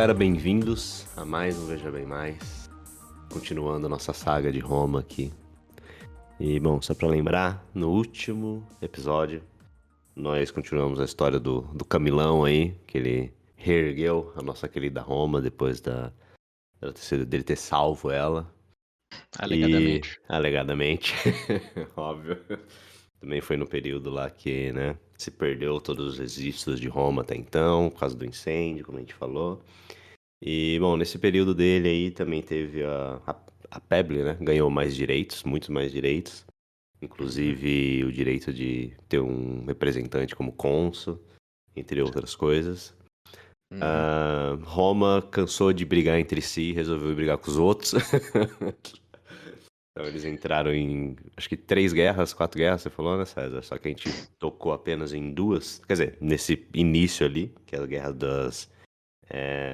galera, bem-vindos a mais um Veja Bem Mais, continuando a nossa saga de Roma aqui. E bom, só pra lembrar, no último episódio nós continuamos a história do Camilão aí, que ele reergueu a nossa querida Roma depois dele ter salvo ela. E Alegadamente. alegadamente, óbvio, também foi no período lá que, né, se perdeu todos os registros de Roma até então, por causa do incêndio, como a gente falou. E, bom, nesse período dele aí também teve a Peble, né? Ganhou mais direitos, muitos mais direitos. Uhum. Inclusive o direito de ter um representante como cônsul, entre outras coisas. Uhum. Roma cansou de brigar entre si e resolveu brigar com os outros. Então eles entraram em, acho que 3 guerras, 4 guerras, você falou, né, César? Só que a gente tocou apenas em 2. Quer dizer, nesse início ali, que é a Guerra das...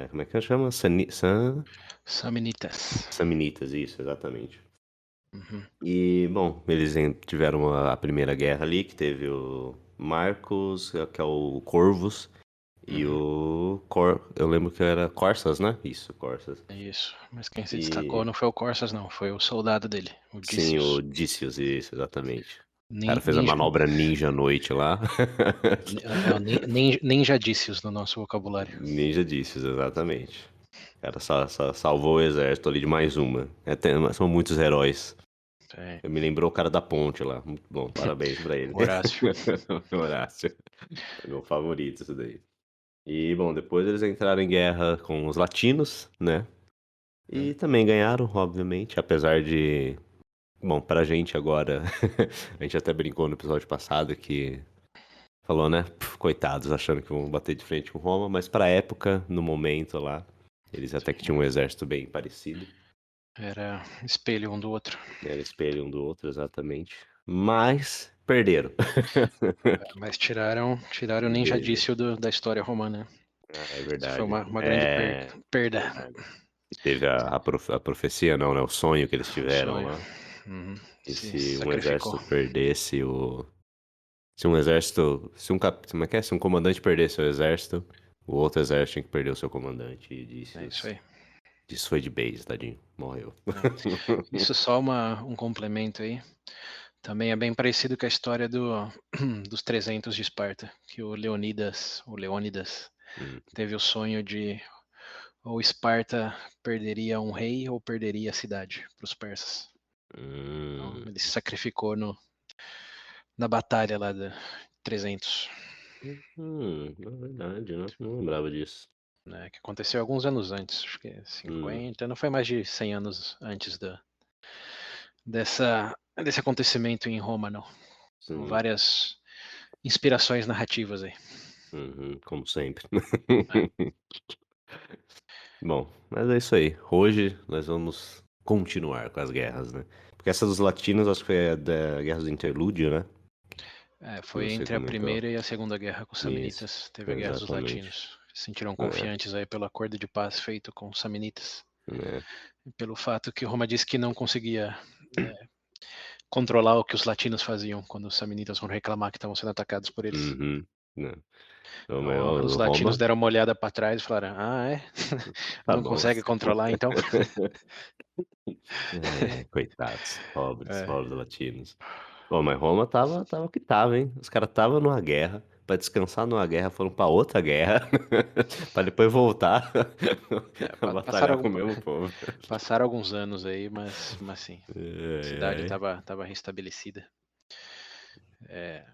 como é que chama? Samnitas. Samnitas, isso, exatamente. Uhum. E, bom, eles tiveram a primeira guerra ali, que teve o Marcos, que é o Corvus, e Uhum. eu lembro que era Corsas, né? Isso, Corsas. Isso. Mas quem se destacou E, não foi o Corsas, não. Foi o soldado dele, o sim, o Dícios. Dícios, isso, exatamente. O cara fez a Ninja, manobra ninja à noite lá. é o ninja Dícios no nosso vocabulário. Ninja Dícios, exatamente. O cara só salvou o exército ali de mais uma. São muitos heróis. É. Me lembrou o cara da ponte lá. Muito bom, parabéns pra ele. Horácio. Horácio. É meu favorito isso daí. E, bom, depois eles entraram em guerra com os latinos, né? Uhum. E também ganharam, obviamente, apesar de... Bom, pra gente agora, a gente até brincou no episódio passado que falou, né? Coitados, achando que vão bater de frente com Roma, mas pra época, no momento lá, eles até que tinham um exército bem parecido. Era espelho um do outro. Era espelho um do outro, exatamente. Mas perderam. Mas tiraram o ninja Perderam. Dício da história romana. Ah, é Isso foi verdade. uma grande É perda. verdade. E teve a profecia, não, né? O sonho que eles O tiveram sonho. lá. Uhum. E Se se um sacrificou. exército perdesse o. Se um exército. Como é que é? Se um comandante perdesse o exército, o outro exército tinha que perder o seu comandante. E É isso aí. disse foi de base, tadinho. Morreu. É. Isso só um complemento aí. Também é bem parecido com a história dos 300 de Esparta, que o Leônidas, Hum, teve o sonho de ou Esparta perderia um rei ou perderia a cidade para os persas. Então, hum, ele se sacrificou na batalha lá da 300, é verdade, né? Não lembrava disso. né, que aconteceu alguns anos antes, acho que Hum, 50, não foi mais de 100 anos antes desse acontecimento em Roma, não. Então, sim. várias inspirações narrativas aí. Uhum, como sempre. Né? Bom, mas é isso aí. Hoje nós vamos continuar com as guerras, né? Porque essa dos latinos acho que foi a da Guerra do Interlúdio, né? Que Foi você entre a comentou. Primeira e a Segunda Guerra com os Isso, Samnitas, teve a Guerra dos exatamente. Latinos. Se sentiram É, confiantes aí pelo acordo de paz feito com os Samnitas, né? e pelo fato que Roma disse que não conseguia controlar o que os latinos faziam quando os Samnitas foram reclamar que estavam sendo atacados por eles. Uhum, né? Então, Então, os o latinos Roma, deram uma olhada para trás e falaram: Ah, é? tá Não bom. consegue controlar, então? Coitados, É, pobres latinos. Bom, mas Roma tava o que tava, hein? Os caras estavam numa guerra, pra descansar numa guerra, foram pra outra guerra, pra depois voltar a passaram, batalhar com o mesmo povo. passaram alguns anos aí, mas sim, a Ai, cidade ai. estava restabelecida. É,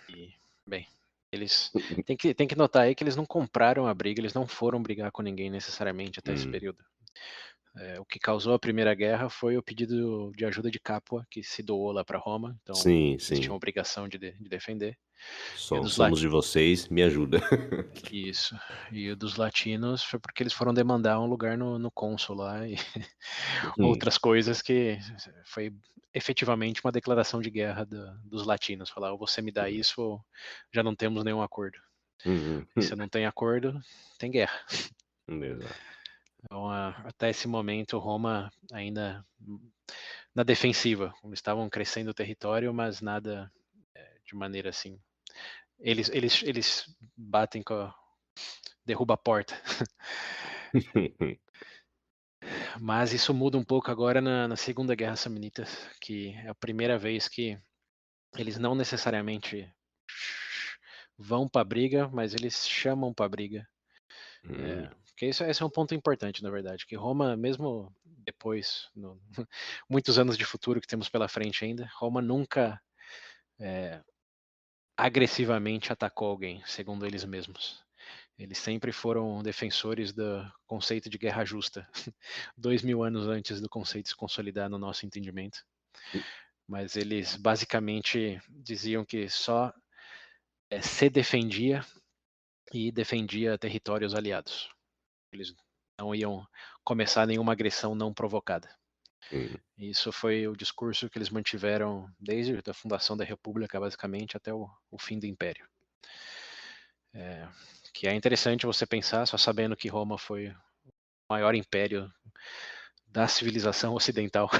e, bem, eles tem que notar aí que eles não compraram a briga, eles não foram brigar com ninguém necessariamente até esse Hum, período. O que causou a Primeira Guerra foi o pedido de ajuda de Capua, que se doou lá para Roma, então sim, eles tinham a sim. obrigação de defender. E o dos Somos de vocês, me ajuda. Isso. E o dos latinos foi porque eles foram demandar um lugar no cônsul lá e Hum, outras coisas que foi efetivamente uma declaração de guerra dos latinos. Falar: ou você me dá isso ou já não temos nenhum acordo. E se hum. não tem acordo, tem guerra. Exato. Então, até esse momento, Roma ainda na defensiva. Eles estavam crescendo o território, mas nada de maneira assim. Eles batem derruba a porta. Mas isso muda um pouco agora na Segunda Guerra Samnita, que é a primeira vez que eles não necessariamente vão para a briga, mas eles chamam para a briga. Porque esse é um ponto importante, na verdade, que Roma, mesmo depois, muitos anos de futuro que temos pela frente ainda, Roma nunca agressivamente atacou alguém, segundo eles mesmos. Eles sempre foram defensores do conceito de guerra justa, 2000 anos antes do conceito se consolidar no nosso entendimento. Mas eles basicamente diziam que só se defendia e defendia territórios aliados. Eles não iam começar nenhuma agressão não provocada. Isso foi o discurso que eles mantiveram desde a fundação da República, basicamente, até o fim do Império. Que é interessante você pensar, só sabendo que Roma foi o maior império da civilização ocidental.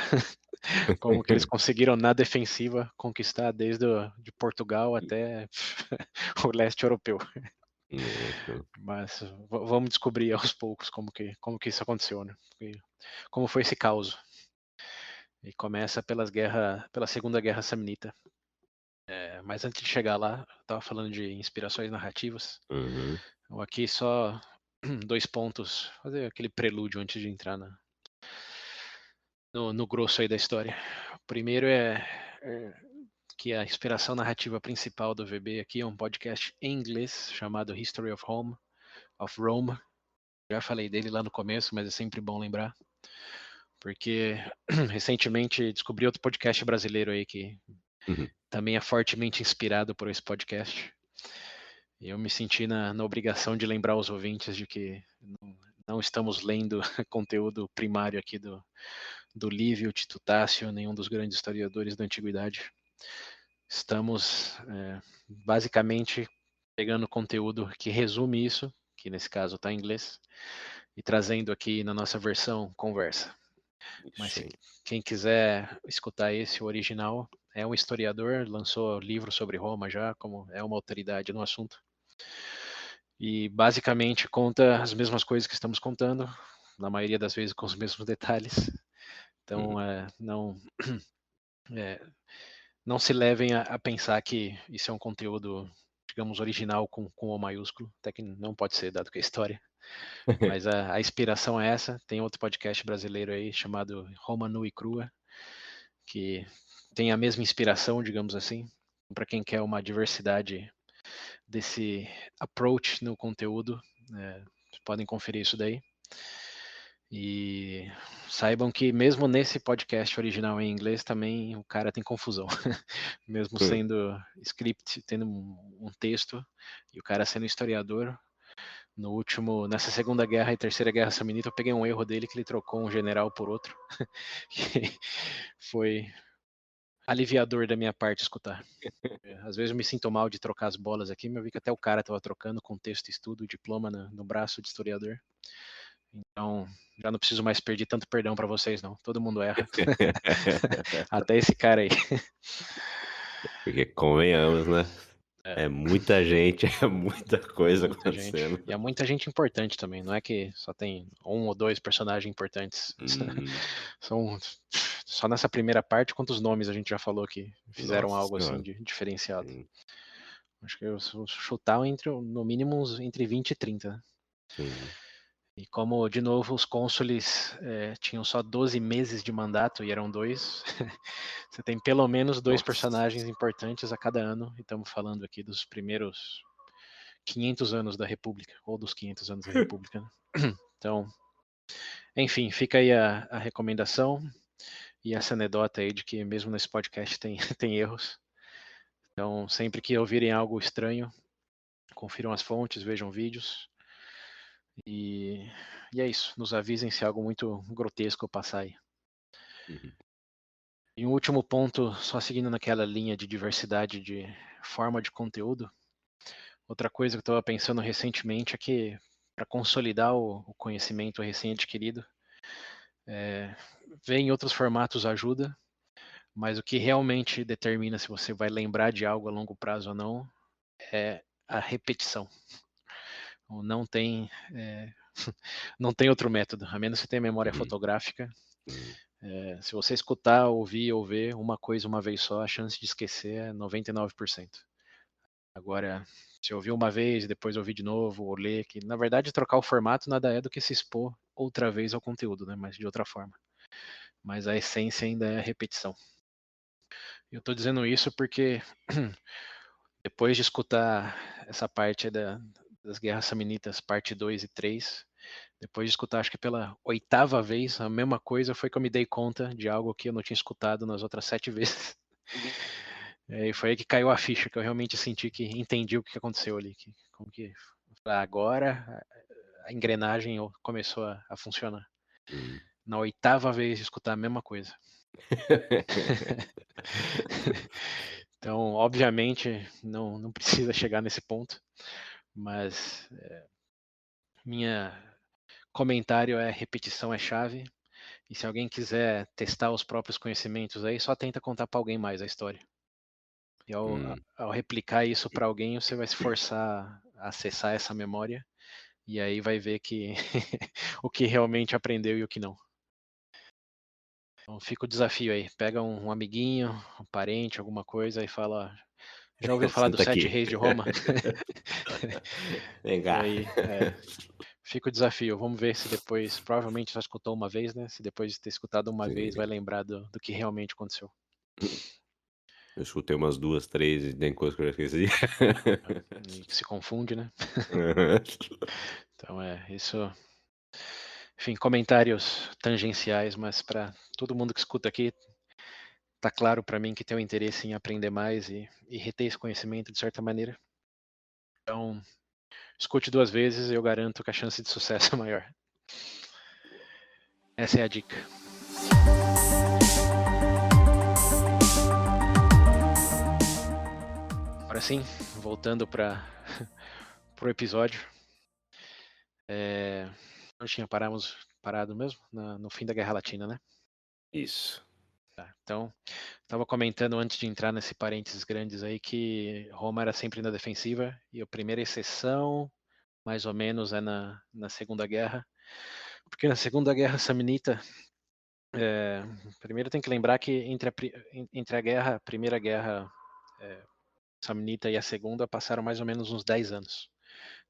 Como que eles conseguiram, na defensiva, conquistar desde de Portugal até o leste europeu. Mas vamos descobrir aos poucos como que isso aconteceu, né? Como foi esse caos. E começa pela Segunda Guerra Samnita. Mas antes de chegar lá, eu estava falando de inspirações narrativas. Então, aqui só 2 pontos, fazer aquele prelúdio antes de entrar no grosso aí da história. O primeiro é que a inspiração narrativa principal do VB aqui é um podcast em inglês chamado History of Rome. Já falei dele lá no começo, mas é sempre bom lembrar. Porque recentemente descobri outro podcast brasileiro aí que também é fortemente inspirado por esse podcast. E eu me senti na obrigação de lembrar os ouvintes de que não estamos lendo conteúdo primário aqui do Lívio, Tito Tácio, nenhum dos grandes historiadores da antiguidade. Estamos basicamente pegando conteúdo que resume isso, que nesse caso está em inglês, e trazendo aqui na nossa versão conversa. Mas se quem quiser escutar esse, o original, é um historiador, lançou livro sobre Roma já, como é uma autoridade no assunto. E basicamente conta as mesmas coisas que estamos contando, na maioria das vezes com os mesmos detalhes. Então, não se levem a pensar que isso é um conteúdo, digamos, original com O maiúsculo, até que não pode ser, dado que é história. Mas a inspiração é essa. Tem outro podcast brasileiro aí chamado Roma Nua e Crua, que tem a mesma inspiração, digamos assim, para quem quer uma diversidade desse approach no conteúdo. Podem conferir isso daí. E saibam que mesmo nesse podcast original em inglês também o cara tem confusão. Mesmo sendo script, tendo um texto, e o cara sendo historiador, nessa Segunda Guerra e Terceira Guerra Samnita, eu peguei um erro dele que ele trocou um general por outro. Foi aliviador da minha parte escutar. Às vezes eu me sinto mal de trocar as bolas aqui, mas eu vi que até o cara estava trocando contexto, estudo, diploma no braço de historiador. Então, já não preciso mais pedir tanto perdão para vocês, não. Todo mundo erra. Até esse cara aí. Porque convenhamos, né? É muita gente, é muita coisa acontecendo. Gente. E há muita gente importante também. Não é que só tem 1 ou 2 personagens importantes. São só nessa primeira parte, quantos nomes a gente já falou que fizeram Nossa algo assim senhora. de diferenciado. Sim. Acho que eu vou chutar no mínimo entre 20 e 30. Sim. E como, de novo, os cônsules tinham só 12 meses de mandato e eram 2, você tem pelo menos 2 personagens importantes a cada ano. E estamos falando aqui dos primeiros 500 anos da República, ou dos 500 anos da República. Né? Então, enfim, fica aí a recomendação e essa anedota aí de que mesmo nesse podcast tem erros. Então, sempre que ouvirem algo estranho, confiram as fontes, vejam vídeos. E é isso. Nos avisem se algo muito grotesco passar aí. E um último ponto, só seguindo naquela linha de diversidade de forma de conteúdo. Outra coisa que eu estava pensando recentemente é que para consolidar o conhecimento recém-adquirido, ver em outros formatos ajuda, mas o que realmente determina se você vai lembrar de algo a longo prazo ou não é a repetição. Não tem, não tem outro método, a menos que você tenha memória Uhum. fotográfica. Uhum. Se você escutar, ouvir ou ver uma coisa uma vez só, a chance de esquecer é 99%. Agora, se ouvir uma vez, depois ouvir de novo, ou ler, que na verdade trocar o formato nada é do que se expor outra vez ao conteúdo, né? Mas de outra forma. Mas a essência ainda é a repetição. Eu estou dizendo isso porque depois de escutar essa parte das Guerras Samnitas, parte 2 e 3, depois de escutar, acho que pela 8ª vez, a mesma coisa foi que eu me dei conta de algo que eu não tinha escutado nas outras 7 vezes. E foi aí que caiu a ficha, que eu realmente senti que entendi o que aconteceu ali. Como que agora a engrenagem começou a funcionar. Uhum. Na 8ª vez de escutar a mesma coisa. Então, obviamente, não precisa chegar nesse ponto, mas minha comentário é repetição é chave. E se alguém quiser testar os próprios conhecimentos aí, só tenta contar para alguém mais a história. E Hum. ao replicar isso para alguém, você vai se forçar a acessar essa memória e aí vai ver que o que realmente aprendeu e o que não. Então fica o desafio aí. Pega um amiguinho, um parente, alguma coisa e fala: já ouviu falar dos Senta 7 aqui. reis de Roma? Vem E cá. aí, fica o desafio. Vamos ver se depois, provavelmente só escutou uma vez, né? Se depois de ter escutado uma vez, vai Sim. lembrar do que realmente aconteceu. Eu escutei umas 2, 3 e tem coisa que eu já esqueci. E que se confunde, né? Então isso. Enfim, comentários tangenciais, mas para todo mundo que escuta aqui, tá claro para mim que tem o interesse em aprender mais e reter esse conhecimento de certa maneira. Então, escute 2 vezes e eu garanto que a chance de sucesso é maior. Essa é a dica. Agora sim, voltando para o episódio. Onde tinha parado mesmo? No fim da Guerra Latina, né? Isso. Tá, então, estava comentando antes de entrar nesse parênteses grandes aí que Roma era sempre na defensiva e a primeira exceção, mais ou menos, é na Segunda Guerra. Porque na Segunda Guerra Samnita, primeiro tem que lembrar que entre a Primeira Guerra Samnita e a Segunda passaram mais ou menos uns 10 anos.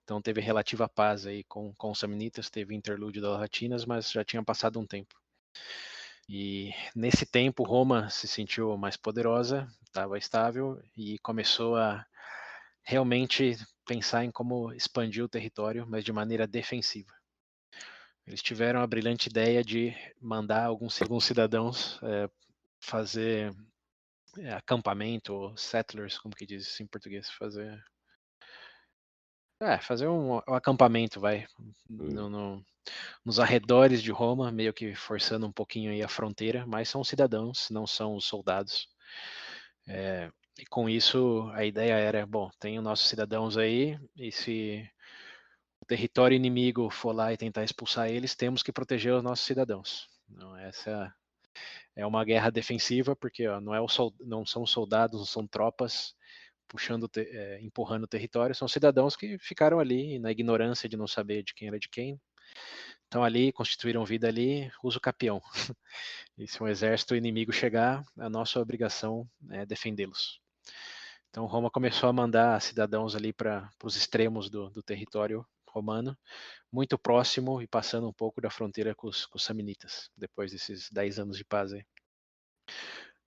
Então teve relativa paz aí com os Samnitas, teve interlúdio das Latinas, mas já tinha passado um tempo. E nesse tempo Roma se sentiu mais poderosa, estava estável e começou a realmente pensar em como expandir o território, mas de maneira defensiva. Eles tiveram a brilhante ideia de mandar alguns cidadãos fazer acampamento, ou settlers, como que diz isso em português, fazer um acampamento, vai, Hum. nos arredores de Roma, meio que forçando um pouquinho aí a fronteira, mas são cidadãos, não são os soldados. E com isso, a ideia era, bom, tem os nossos cidadãos aí, e se o território inimigo for lá e tentar expulsar eles, temos que proteger os nossos cidadãos. Então, essa é uma guerra defensiva, porque não são soldados, não são tropas empurrando o território, são cidadãos que ficaram ali na ignorância de não saber de quem era de quem. Estão ali, constituíram vida ali, usa o capião. E se um exército inimigo chegar, a nossa obrigação é defendê-los. Então Roma começou a mandar cidadãos ali para os extremos do território romano, muito próximo e passando um pouco da fronteira com os samnitas, depois desses 10 anos de paz aí.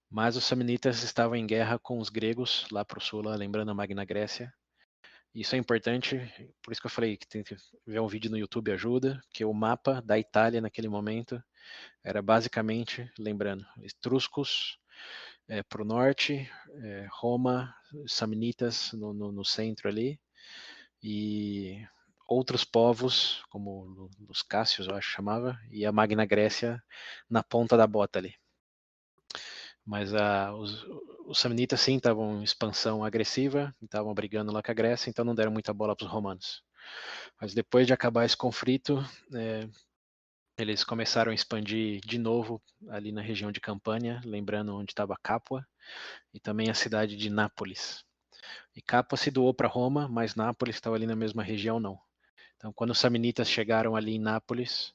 Mas os samnitas estavam em guerra com os gregos lá para o sul, lá, lembrando a Magna Grécia. Isso é importante, por isso que eu falei que tem que ver um vídeo no YouTube ajuda, que o mapa da Itália naquele momento era basicamente, lembrando, etruscos para o norte, Roma, samnitas no centro ali, e outros povos, como os Cássios, eu acho que chamava, e a Magna Grécia na ponta da bota ali. Mas os samnitas sim estavam em expansão agressiva, estavam brigando lá com a Grécia, então não deram muita bola para os romanos. Mas depois de acabar esse conflito, eles começaram a expandir de novo ali na região de Campânia, lembrando onde estava Capua, e também a cidade de Nápoles. E Capua se doou para Roma, mas Nápoles estava ali na mesma região não. Então, quando os samnitas chegaram ali em Nápoles,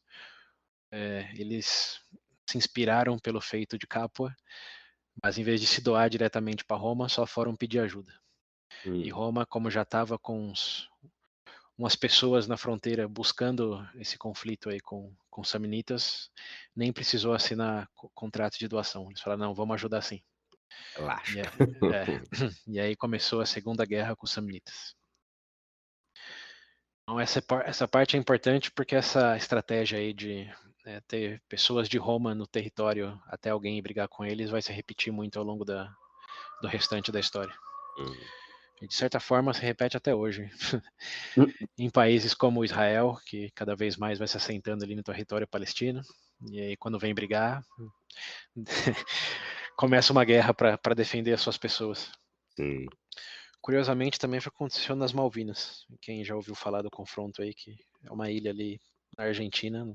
eles se inspiraram pelo feito de Capua, mas em vez de se doar diretamente para Roma, só foram pedir ajuda. E Roma, como já estava com umas pessoas na fronteira buscando esse conflito aí com os samnitas, nem precisou assinar contrato de doação. Eles falaram, não, vamos ajudar sim. Relaxa. E aí começou a Segunda Guerra com os samnitas. Então essa parte é importante porque essa estratégia aí de ter pessoas de Roma no território até alguém ir brigar com eles vai se repetir muito ao longo do restante da história. E de certa forma se repete até hoje. Em países como Israel, que cada vez mais vai se assentando ali no território palestino, e aí quando vem brigar, começa uma guerra para defender as suas pessoas. Sim. Curiosamente também aconteceu nas Malvinas. Quem já ouviu falar do confronto aí, que é uma ilha ali na Argentina,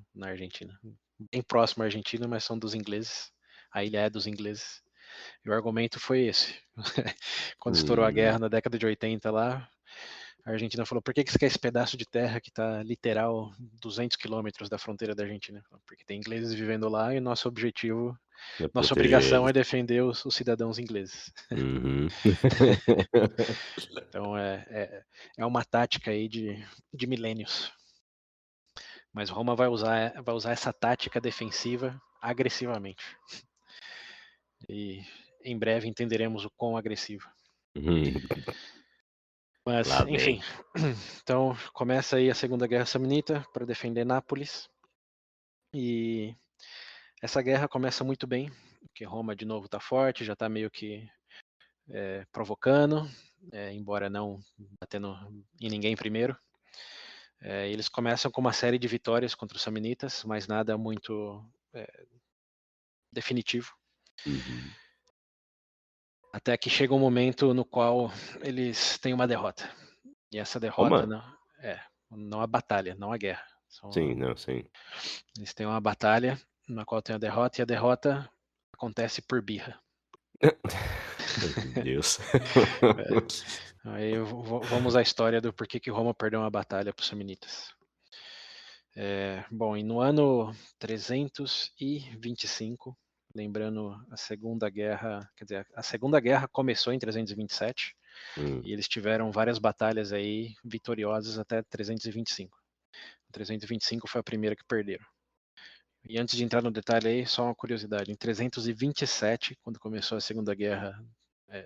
bem próximo à Argentina, mas são dos ingleses. A ilha é dos ingleses. E o argumento foi esse. Quando estourou a guerra na década de 80 lá, a Argentina falou, por que você quer esse pedaço de terra que está literal 200 quilômetros da fronteira da Argentina? Porque tem ingleses vivendo lá e nosso objetivo, nossa obrigação eles. é defender os cidadãos ingleses. Uhum. Então é uma tática aí de milênios. Mas Roma vai usar essa tática defensiva agressivamente. E em breve entenderemos o quão agressivo. Mas, Lá enfim, vem. então começa aí a Segunda Guerra Samnita para defender Nápoles. E essa guerra começa muito bem, porque Roma de novo está forte, já está meio que provocando, embora não batendo em ninguém primeiro. Eles começam com uma série de vitórias contra os samnitas, mas nada muito definitivo. Uhum. Até que chega um momento no qual eles têm uma derrota. E essa derrota Roma? não a batalha, não a guerra. Sim, não, sim. Eles têm uma batalha na qual tem a derrota, e a derrota acontece por birra. Meu Deus. Aí vamos à história do porquê que Roma perdeu uma batalha para os samnitas. Bom, e no ano 325, lembrando a Segunda Guerra, quer dizer, a Segunda Guerra começou em 327 e eles tiveram várias batalhas aí vitoriosas até 325. 325 foi a primeira que perderam. E antes de entrar no detalhe aí, só uma curiosidade, em 327, quando começou a Segunda Guerra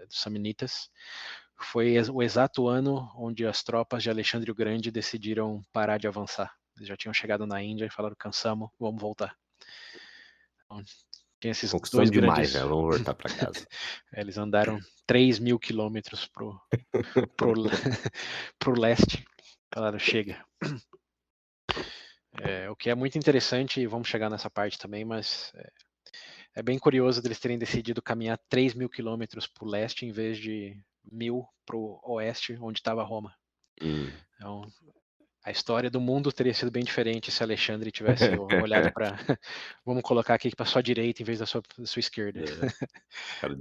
dos Samnitas, foi o exato ano onde as tropas de Alexandre o Grande decidiram parar de avançar. Eles já tinham chegado na Índia e falaram, cansamos, vamos voltar. Então, tinha esses dois Conquistamos demais, grandes... né? Vamos voltar para casa. Eles andaram 3.000 quilômetros pro, pro leste. Falaram, chega. O que é muito interessante, e vamos chegar nessa parte também, mas é bem curioso deles terem decidido caminhar 3.000 quilômetros para o leste em vez de 1.000 para o oeste, onde estava Roma. Então, a história do mundo teria sido bem diferente se Alexandre tivesse olhado para, vamos colocar aqui para sua direita em vez da sua esquerda. O cara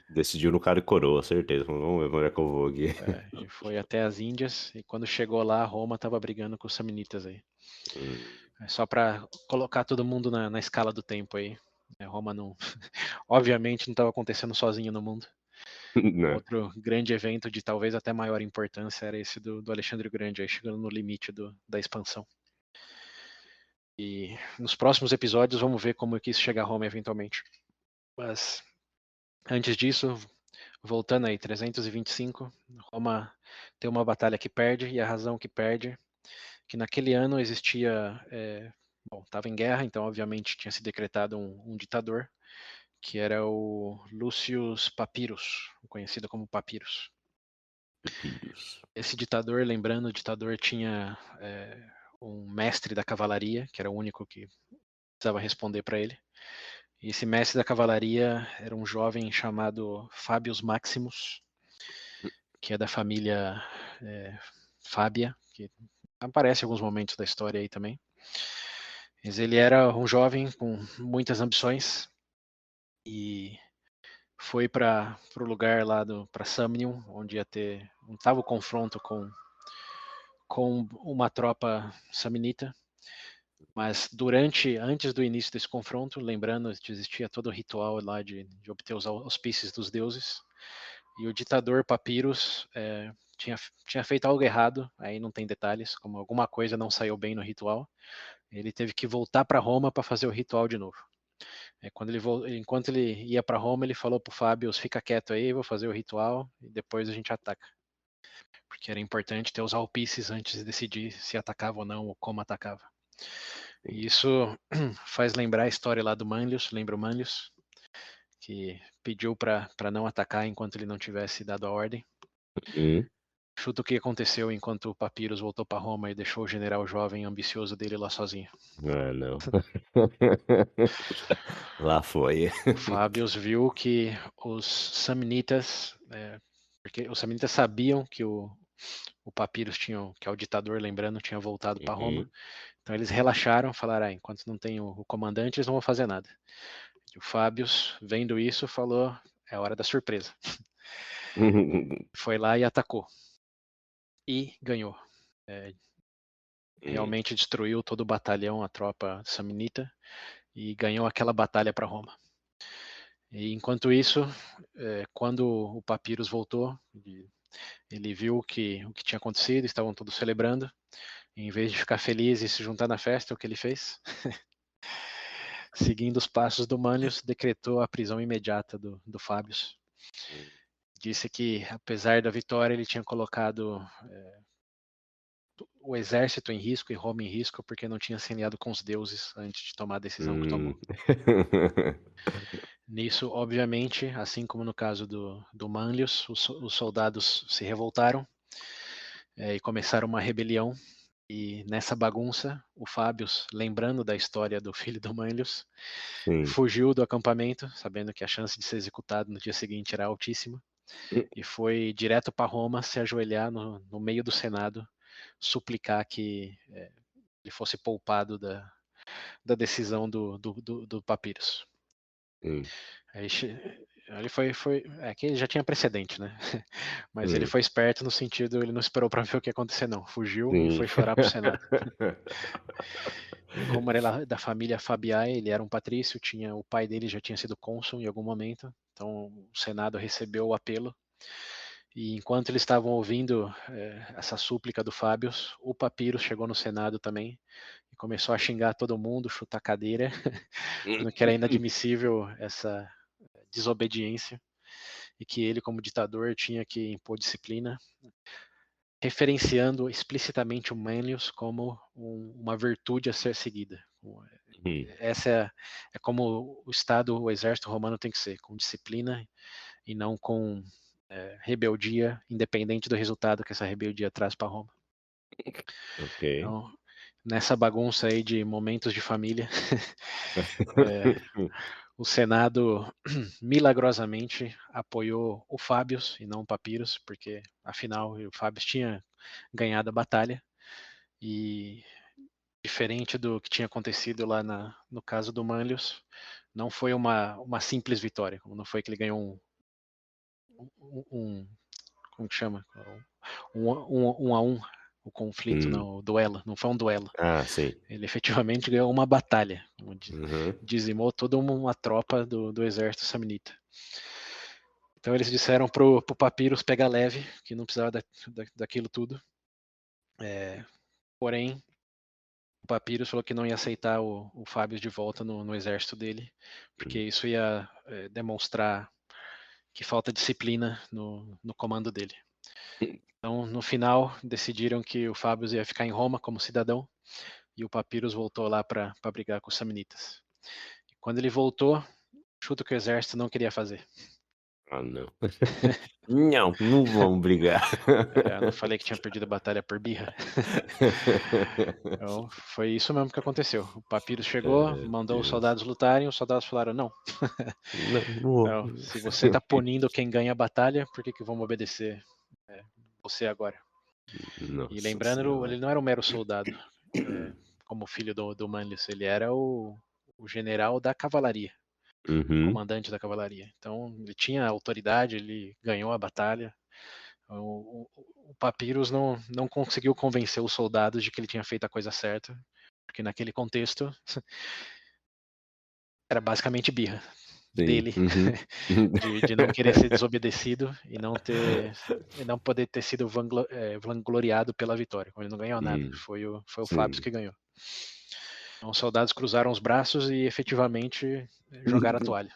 decidiu no cara e coroa, certeza. Vamos ver onde é que eu vou aqui. E foi até as Índias, e quando chegou lá, Roma estava brigando com os samnitas aí. Só para colocar todo mundo na escala do tempo aí. Roma não, obviamente não estava acontecendo sozinho no mundo. Né? Outro grande evento de talvez até maior importância era esse do Alexandre o Grande, aí chegando no limite da expansão. E nos próximos episódios vamos ver como que isso chega a Roma eventualmente. Mas antes disso, voltando aí, 325, Roma tem uma batalha que perde, e a razão que perde, que naquele ano existia, estava em guerra, então obviamente tinha se decretado um ditador, que era o Lucius Papyrus, conhecido como Papyrus. Pepinos. Esse ditador, lembrando, o ditador tinha um mestre da cavalaria, que era o único que precisava responder para ele. E esse mestre da cavalaria era um jovem chamado Fabius Maximus, que é da família Fábia, que aparece em alguns momentos da história aí também. Mas ele era um jovem com muitas ambições e foi para o lugar lá para Samnium, onde ia ter, estava o confronto com com uma tropa saminita, mas antes do início desse confronto, lembrando que existia todo o ritual lá de obter os auspícios dos deuses, e o ditador Papyrus tinha feito algo errado, aí não tem detalhes, como alguma coisa não saiu bem no ritual, ele teve que voltar para Roma para fazer o ritual de novo. Enquanto ele ia para Roma, ele falou para o Fábio: fica quieto aí, vou fazer o ritual e depois a gente ataca. Porque era importante ter os alpíces antes de decidir se atacava ou não, ou como atacava. E isso faz lembrar a história lá do Manlius, lembra o Manlius? Que pediu para não atacar enquanto ele não tivesse dado a ordem. Uhum. Chuta o que aconteceu enquanto o Papyrus voltou para Roma e deixou o general jovem ambicioso dele lá sozinho. Ah, não. Lá foi. O Fábios viu que os Samnitas, porque os Samnitas sabiam que o Papyrus tinha, que é o ditador, lembrando, tinha voltado para Roma. Uhum. Então eles relaxaram, falaram: enquanto não tem o comandante, eles não vão fazer nada. E o Fábios, vendo isso, falou: é hora da surpresa. Foi lá e atacou. E ganhou. Realmente destruiu todo o batalhão, a tropa samnita, e ganhou aquela batalha para Roma. E enquanto isso, quando o Papyrus voltou, ele viu o que tinha acontecido, estavam todos celebrando. E em vez de ficar feliz e se juntar na festa, o que ele fez? Seguindo os passos do Manlius, decretou a prisão imediata do Fábius. Disse que, apesar da vitória, ele tinha colocado o exército em risco e Roma em risco, porque não tinha se alinhado com os deuses antes de tomar a decisão que tomou. Nisso, obviamente, assim como no caso do Manlius, os soldados se revoltaram e começaram uma rebelião. E nessa bagunça, o Fábius, lembrando da história do filho do Manlius, Sim. fugiu do acampamento, sabendo que a chance de ser executado no dia seguinte era altíssima, e foi direto para Roma se ajoelhar no meio do Senado, suplicar que ele fosse poupado da decisão do Papyrus. Sim. Aí ele é que ele já tinha precedente, né? Mas ele Sim. foi esperto no sentido, ele não esperou para ver o que ia acontecer, não. Fugiu e Sim. foi chorar pro Senado. E como era da família Fabiae, ele era um patrício, o pai dele já tinha sido cônsul em algum momento, então o Senado recebeu o apelo. E enquanto eles estavam ouvindo essa súplica do Fábios, o Papyrus chegou no Senado também e começou a xingar todo mundo, chutar cadeira, dizendo que era inadmissível essa desobediência e que ele, como ditador, tinha que impor disciplina, referenciando explicitamente o Manlius como uma virtude a ser seguida. Essa é como o Estado, o exército romano tem que ser, com disciplina e não com rebeldia, independente do resultado que essa rebeldia traz para Roma. Ok. Então, nessa bagunça aí de momentos de família, o Senado milagrosamente apoiou o Fábius e não o Papyrus, porque afinal o Fábius tinha ganhado a batalha e diferente do que tinha acontecido lá no caso do Manlius, não foi uma simples vitória, não foi que ele ganhou como que chama? Um a um, o conflito, não, o duelo, não foi um duelo. Ah, sim. Ele efetivamente ganhou uma batalha, onde Uhum. dizimou toda uma tropa do exército samnita. Então eles disseram pro Papyrus pegar leve, que não precisava daquilo tudo. Porém, o Papyrus falou que não ia aceitar o Fábio de volta no exército dele, porque isso ia demonstrar que falta disciplina no comando dele. Então, no final, decidiram que o Fábio ia ficar em Roma como cidadão e o Papyrus voltou lá para brigar com os samnitas. E quando ele voltou, chuta o que o exército não queria fazer. Ah, não. Não, não vamos brigar. Eu não falei que tinha perdido a batalha por birra. Então, foi isso mesmo que aconteceu. O Papyrus chegou, mandou os Deus. soldados lutarem, os soldados falaram: não, Não, não. não, se você está punindo quem ganha a batalha, por que vamos obedecer você agora? E Nossa lembrando, senhora. ele não era um mero soldado, como filho do Manlius, ele era o general da cavalaria, Uhum. comandante da cavalaria. Então, ele tinha autoridade, ele ganhou a batalha, O Papyrus não conseguiu convencer os soldados de que ele tinha feito a coisa certa, porque naquele contexto era basicamente birra Sim. dele Uhum. de não querer ser desobedecido e não poder ter sido vangloriado pela vitória. Ele não ganhou nada, foi o Fábio Sim. que ganhou. Então os soldados cruzaram os braços e efetivamente jogaram a toalha.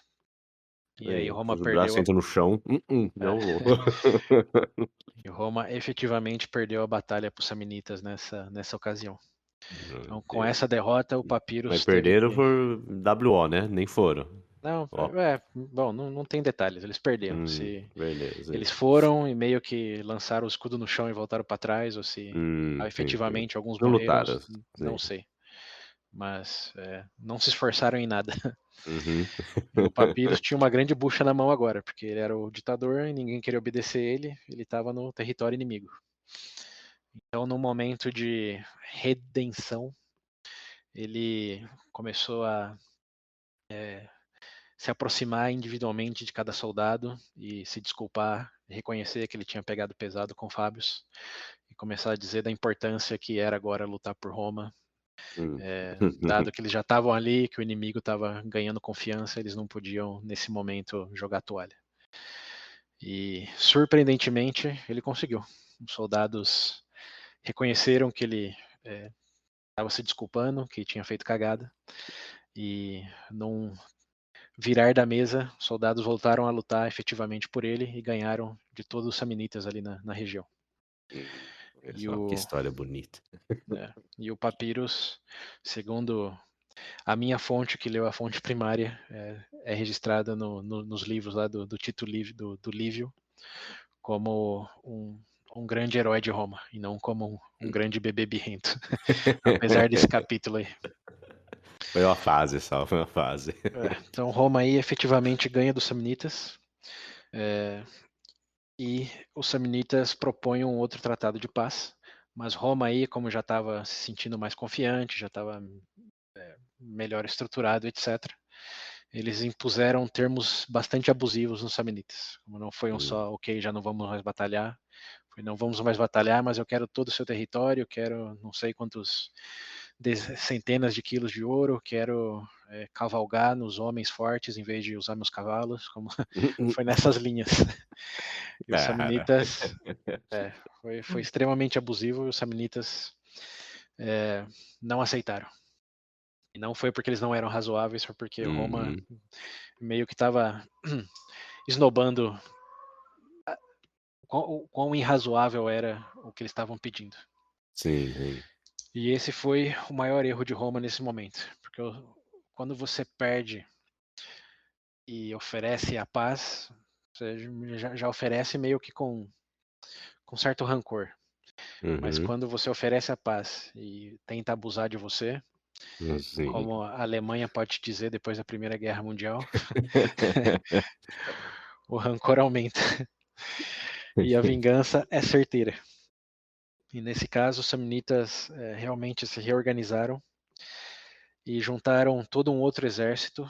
E aí Aí, Roma cruza o braço, perdeu entra no chão. é, Não vou. e Roma efetivamente perdeu a batalha para os samnitas nessa ocasião. Meu Então, com essa Deus. derrota, o Mas Papyrus teve perderam que. por WO, né? Nem foram. Não, Ó. bom, não tem detalhes, eles perderam. Se Beleza. eles foram e meio que lançaram o escudo no chão e voltaram para trás, ou se Sim, sim. efetivamente alguns Não morreram, lutaram. não Sim. sei. Mas não se esforçaram em nada. Uhum. E o Papyrus tinha uma grande bucha na mão agora, porque ele era o ditador e ninguém queria obedecer ele estava no território inimigo. Então, no momento de redenção, ele começou a se aproximar individualmente de cada soldado e se desculpar, reconhecer que ele tinha pegado pesado com Fábios e começar a dizer da importância que era agora lutar por Roma. Hum. Dado que eles já estavam ali, que o inimigo estava ganhando confiança, eles não podiam, nesse momento, jogar a toalha. E, surpreendentemente, ele conseguiu. Os soldados reconheceram que ele estava se desculpando, que tinha feito cagada, e num virar da mesa, os soldados voltaram a lutar efetivamente por ele e ganharam de todos os samnitas ali na região. Olha E só que o, história bonita. e o Papyrus, segundo a minha fonte, que leu a fonte primária, é registrada nos livros lá do Tito Livio, do Lívio, como um grande herói de Roma, e não como um grande bebê birrento. Apesar desse capítulo aí. Foi uma fase só, foi uma fase. Então Roma aí efetivamente ganha dos samnitas. E os samnitas propõem um outro tratado de paz, mas Roma aí, como já estava se sentindo mais confiante, já estava melhor estruturado, etc., eles impuseram termos bastante abusivos nos samnitas. Como não foi um Hum. só, ok, já não vamos mais batalhar, foi não vamos mais batalhar, mas eu quero todo o seu território, quero não sei quantos centenas de quilos de ouro, quero cavalgar nos homens fortes em vez de usar meus cavalos, como foi nessas linhas. E os Cara. samnitas foi extremamente abusivo e os samnitas não aceitaram. E não foi porque eles não eram razoáveis, foi porque Roma Uhum. meio que estava esnobando o quão irrazoável era o que eles estavam pedindo. Sim, sim. E esse foi o maior erro de Roma nesse momento, porque quando você perde e oferece a paz, você já oferece meio que com certo rancor. Mas Uhum. quando você oferece a paz e tenta abusar de você, Sim. como a Alemanha pode dizer depois da Primeira Guerra Mundial, o rancor aumenta e a vingança é certeira. E nesse caso, os samnitas realmente se reorganizaram e juntaram todo um outro exército,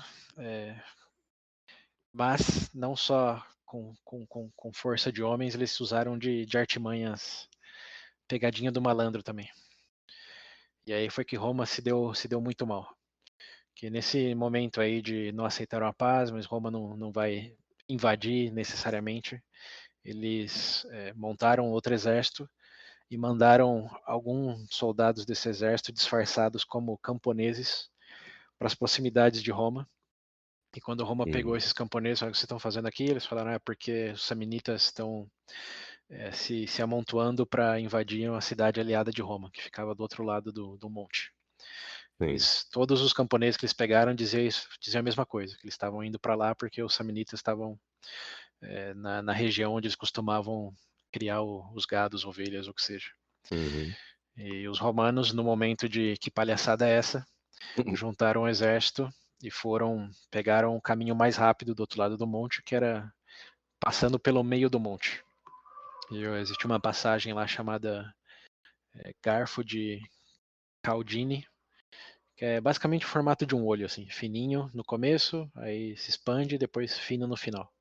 mas não só com força de homens, eles usaram de artimanhas, pegadinha do malandro também. E aí foi que Roma se deu muito mal. Que nesse momento aí de não aceitar a paz, mas Roma não vai invadir necessariamente, eles montaram outro exército e mandaram alguns soldados desse exército disfarçados como camponeses para as proximidades de Roma. E quando Roma pegou Sim. esses camponeses, olha o que vocês estão fazendo aqui, eles falaram, porque os samnitas estão se amontoando para invadir uma cidade aliada de Roma, que ficava do outro lado do monte. Sim. Todos os camponeses que eles pegaram diziam a mesma coisa, que eles estavam indo para lá porque os samnitas estavam na região onde eles costumavam criar os gados, ovelhas, o que seja. Uhum. E os romanos, no momento de que palhaçada é essa, juntaram o exército e pegaram o caminho mais rápido do outro lado do monte, que era passando pelo meio do monte. E existe uma passagem lá chamada Garfo de Caldini, que é basicamente o formato de um olho, assim, fininho no começo, aí se expande e depois fino no final.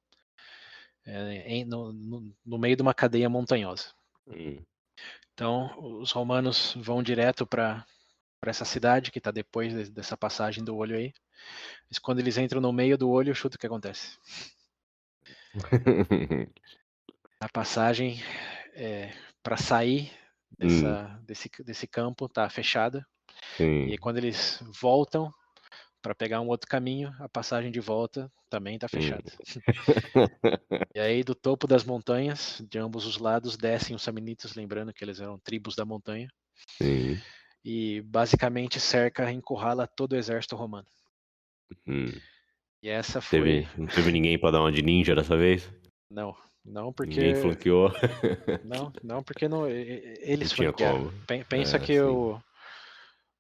no meio de uma cadeia montanhosa. Hum. Então, os romanos vão direto para essa cidade que está depois dessa passagem do olho aí. Mas quando eles entram no meio do olho, chuta o que acontece. A passagem para sair desse campo está fechada. E aí, Sim. quando eles voltam para pegar um outro caminho, a passagem de volta também está fechada. E aí, do topo das montanhas, de ambos os lados, descem os samnitas, lembrando que eles eram tribos da montanha, Sim. e basicamente cerca, encurrala todo o exército romano. Hum. E essa foi. Não teve ninguém pra dar uma de ninja dessa vez? Não, não Ninguém porque. flanqueou? Não, porque não, Não eles tinha flanquearam. como. Pensa É, que sim.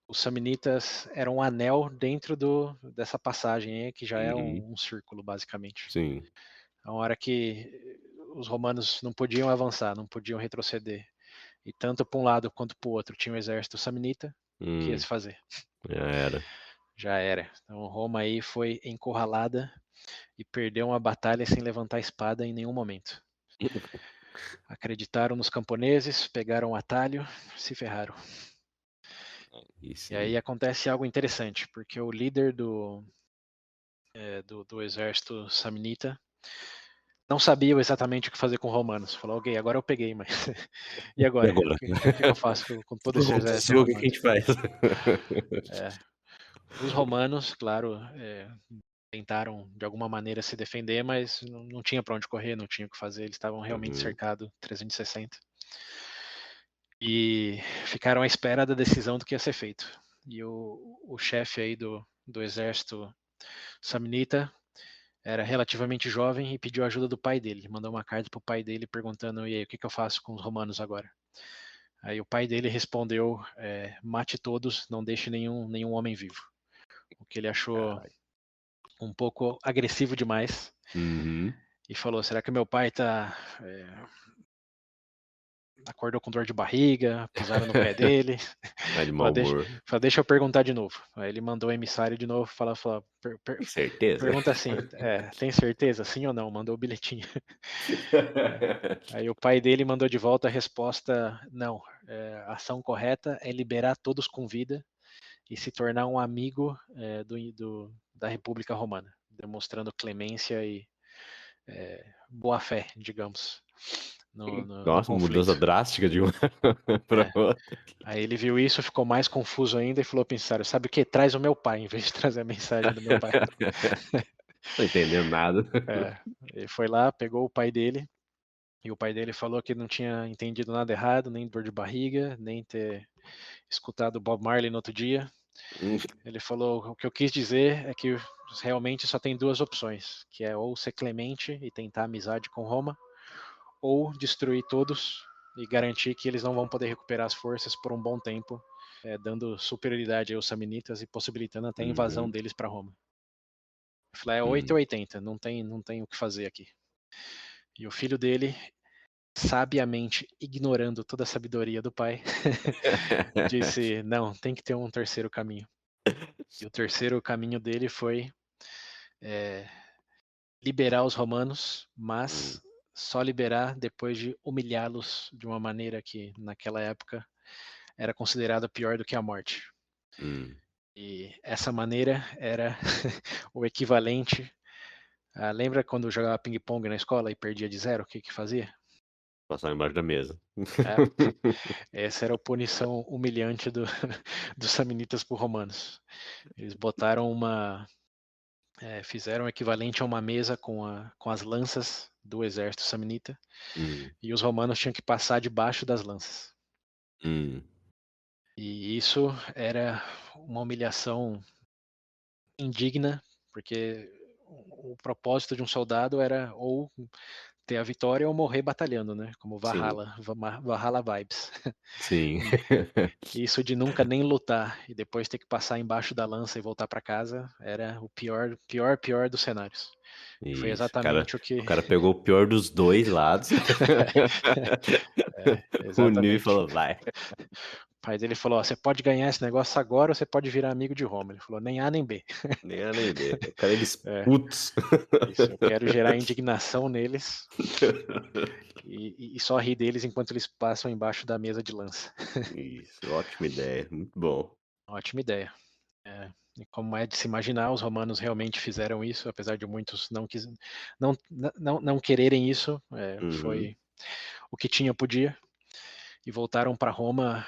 os samnitas eram um anel dentro dessa passagem aí, que já é Uhum. um círculo, basicamente. Sim. A hora que os romanos não podiam avançar, não podiam retroceder, e tanto para um lado quanto para o outro tinha o exército samnita, o que ia se fazer? Já era. Já era. Então Roma aí foi encurralada e perdeu uma batalha sem levantar a espada em nenhum momento. Acreditaram nos camponeses, pegaram o atalho, se ferraram. E E aí sim. acontece algo interessante, porque o líder do exército samnita não sabia exatamente o que fazer com os romanos. Falou, ok, agora eu peguei, mas e E agora? agora? O que eu faço com todo Tudo esse exército aconteceu, o que que a romano? gente faz? Os romanos, claro, tentaram de alguma maneira se defender, mas não tinha para onde correr, não tinha o que fazer, eles estavam realmente Uhum. cercados 360. E ficaram à espera da decisão do que ia ser feito. E o chefe aí do exército samnita era relativamente jovem e pediu ajuda do pai dele. Mandou uma carta para o pai dele perguntando: e aí, o que eu faço com os romanos agora? Aí o pai dele respondeu: mate todos, não deixe nenhum homem vivo. O que ele achou Caralho. um pouco agressivo demais. Uhum. E falou: será que meu pai acordou com dor de barriga, pisaram no pé dele? Tá de mau Falou, humor. deixa eu perguntar de novo. Aí ele mandou o emissário de novo, Tem certeza? pergunta assim, tem certeza, sim ou não? Mandou o bilhetinho. Aí o pai dele mandou de volta a resposta, não, a ação correta é liberar todos com vida e se tornar um amigo da República Romana, demonstrando clemência e boa fé, digamos, no Nossa, mudança conflito. drástica de uma pra É. outra. Aí ele viu isso, ficou mais confuso ainda e falou pro emissário, sabe o que? Traz o meu pai, em vez de trazer a mensagem do meu pai. Tô entendendo nada. Ele foi lá, pegou o pai dele, e o pai dele falou que não tinha entendido nada errado, nem dor de barriga, nem ter escutado Bob Marley no outro dia. Ele falou, o que eu quis dizer é que realmente só tem duas opções, que é ou ser clemente e tentar amizade com Roma, ou destruir todos e garantir que eles não vão poder recuperar as forças por um bom tempo, dando superioridade aos samnitas e possibilitando até a invasão Uhum. deles para Roma. Eu falei, 8 ou Hum. 80, não tem o que fazer aqui. E o filho dele, sabiamente ignorando toda a sabedoria do pai, disse, não, tem que ter um terceiro caminho. E o terceiro caminho dele foi liberar os romanos, mas só liberar depois de humilhá-los de uma maneira que naquela época era considerada pior do que a morte. Hum. E essa maneira era o equivalente. Lembra quando jogava ping-pong na escola e perdia de 0? O que fazia? Passar embaixo da mesa. É, essa era a punição humilhante dos samnitas por romanos. Eles botaram fizeram o equivalente a uma mesa com as lanças do exército samnita Hum. e os romanos tinham que passar debaixo das lanças. Hum. E isso era uma humilhação indigna, porque o propósito de um soldado era ou ter a vitória ou morrer batalhando, né? Como Sim. Valhalla vibes. Sim. Isso de nunca nem lutar e depois ter que passar embaixo da lança e voltar para casa era o pior dos cenários. E foi Isso, exatamente o cara pegou o pior dos dois lados, uniu e exatamente. falou: "Vai". pai dele falou: "Ó, você pode ganhar esse negócio agora ou você pode virar amigo de Roma". Ele falou: "Nem A nem B". Nem A nem B. Eu quero eles É, putos. isso. Eu quero gerar indignação neles e só rir deles enquanto eles passam embaixo da mesa de lança. Isso, ótima ideia, muito bom. Ótima ideia. É, e como é de se imaginar, os romanos realmente fizeram isso, apesar de muitos não quererem isso, Uhum, foi o que tinha podia, e voltaram para Roma,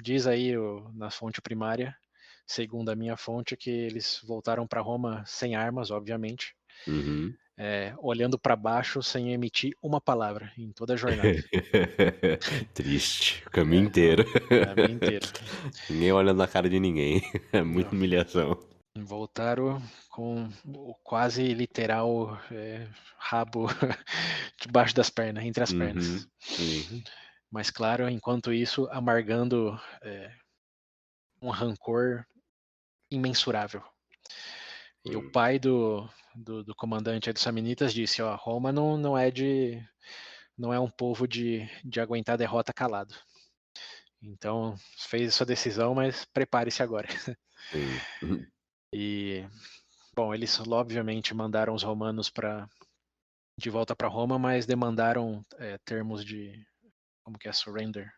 diz aí na fonte primária, segundo a minha fonte, que eles voltaram para Roma sem armas, obviamente, uhum. olhando para baixo sem emitir uma palavra em toda a jornada. Triste, o caminho É, inteiro. o caminho inteiro. Ninguém olhando na cara de ninguém. É Não. muita humilhação. Voltaram com o quase literal, rabo debaixo das pernas, entre as pernas. Uhum, sim. Mas claro, enquanto isso, amargando, um rancor imensurável. E o Hum, pai do comandante aí dos samnitas disse: "Ó, Roma não é um povo de aguentar derrota calado. Então, fez a sua decisão, mas prepare-se agora". sim. E, bom, eles obviamente mandaram os romanos de volta para Roma, mas demandaram, termos de, como que é, surrender,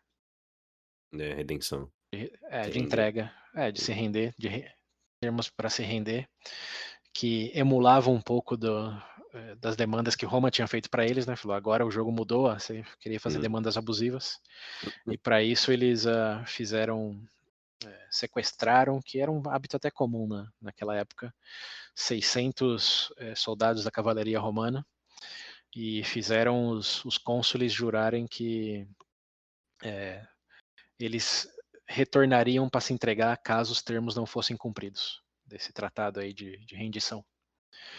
É, redenção. Se de render. entrega, de se Sim. render, termos para se render, que emulavam um pouco das demandas que Roma tinha feito para eles, né? Falou: agora o jogo mudou, você queria fazer Hum. demandas abusivas, e para isso eles sequestraram, que era um hábito até comum naquela época, 600 soldados da cavalaria romana, e fizeram os cônsules jurarem que eles retornariam para se entregar caso os termos não fossem cumpridos desse tratado aí de rendição.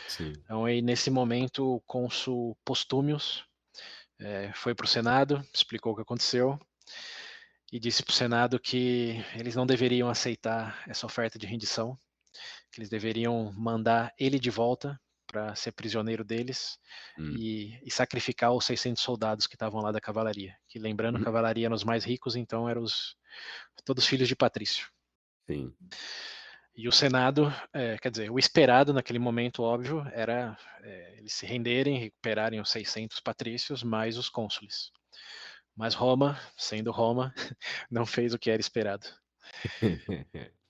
Sim. Então, aí, nesse momento, o cônsul Postúmios foi para o Senado, explicou o que aconteceu e disse para o Senado que eles não deveriam aceitar essa oferta de rendição, que eles deveriam mandar ele de volta para ser prisioneiro deles Hum. e sacrificar os 600 soldados que estavam lá da cavalaria. Que, lembrando, a cavalaria eram os mais ricos, então eram todos filhos de Patrício. Sim. E o Senado, quer dizer, o esperado naquele momento, óbvio, era eles se renderem, recuperarem os 600 patrícios, mais os cônsules. Mas Roma, sendo Roma, não fez o que era esperado.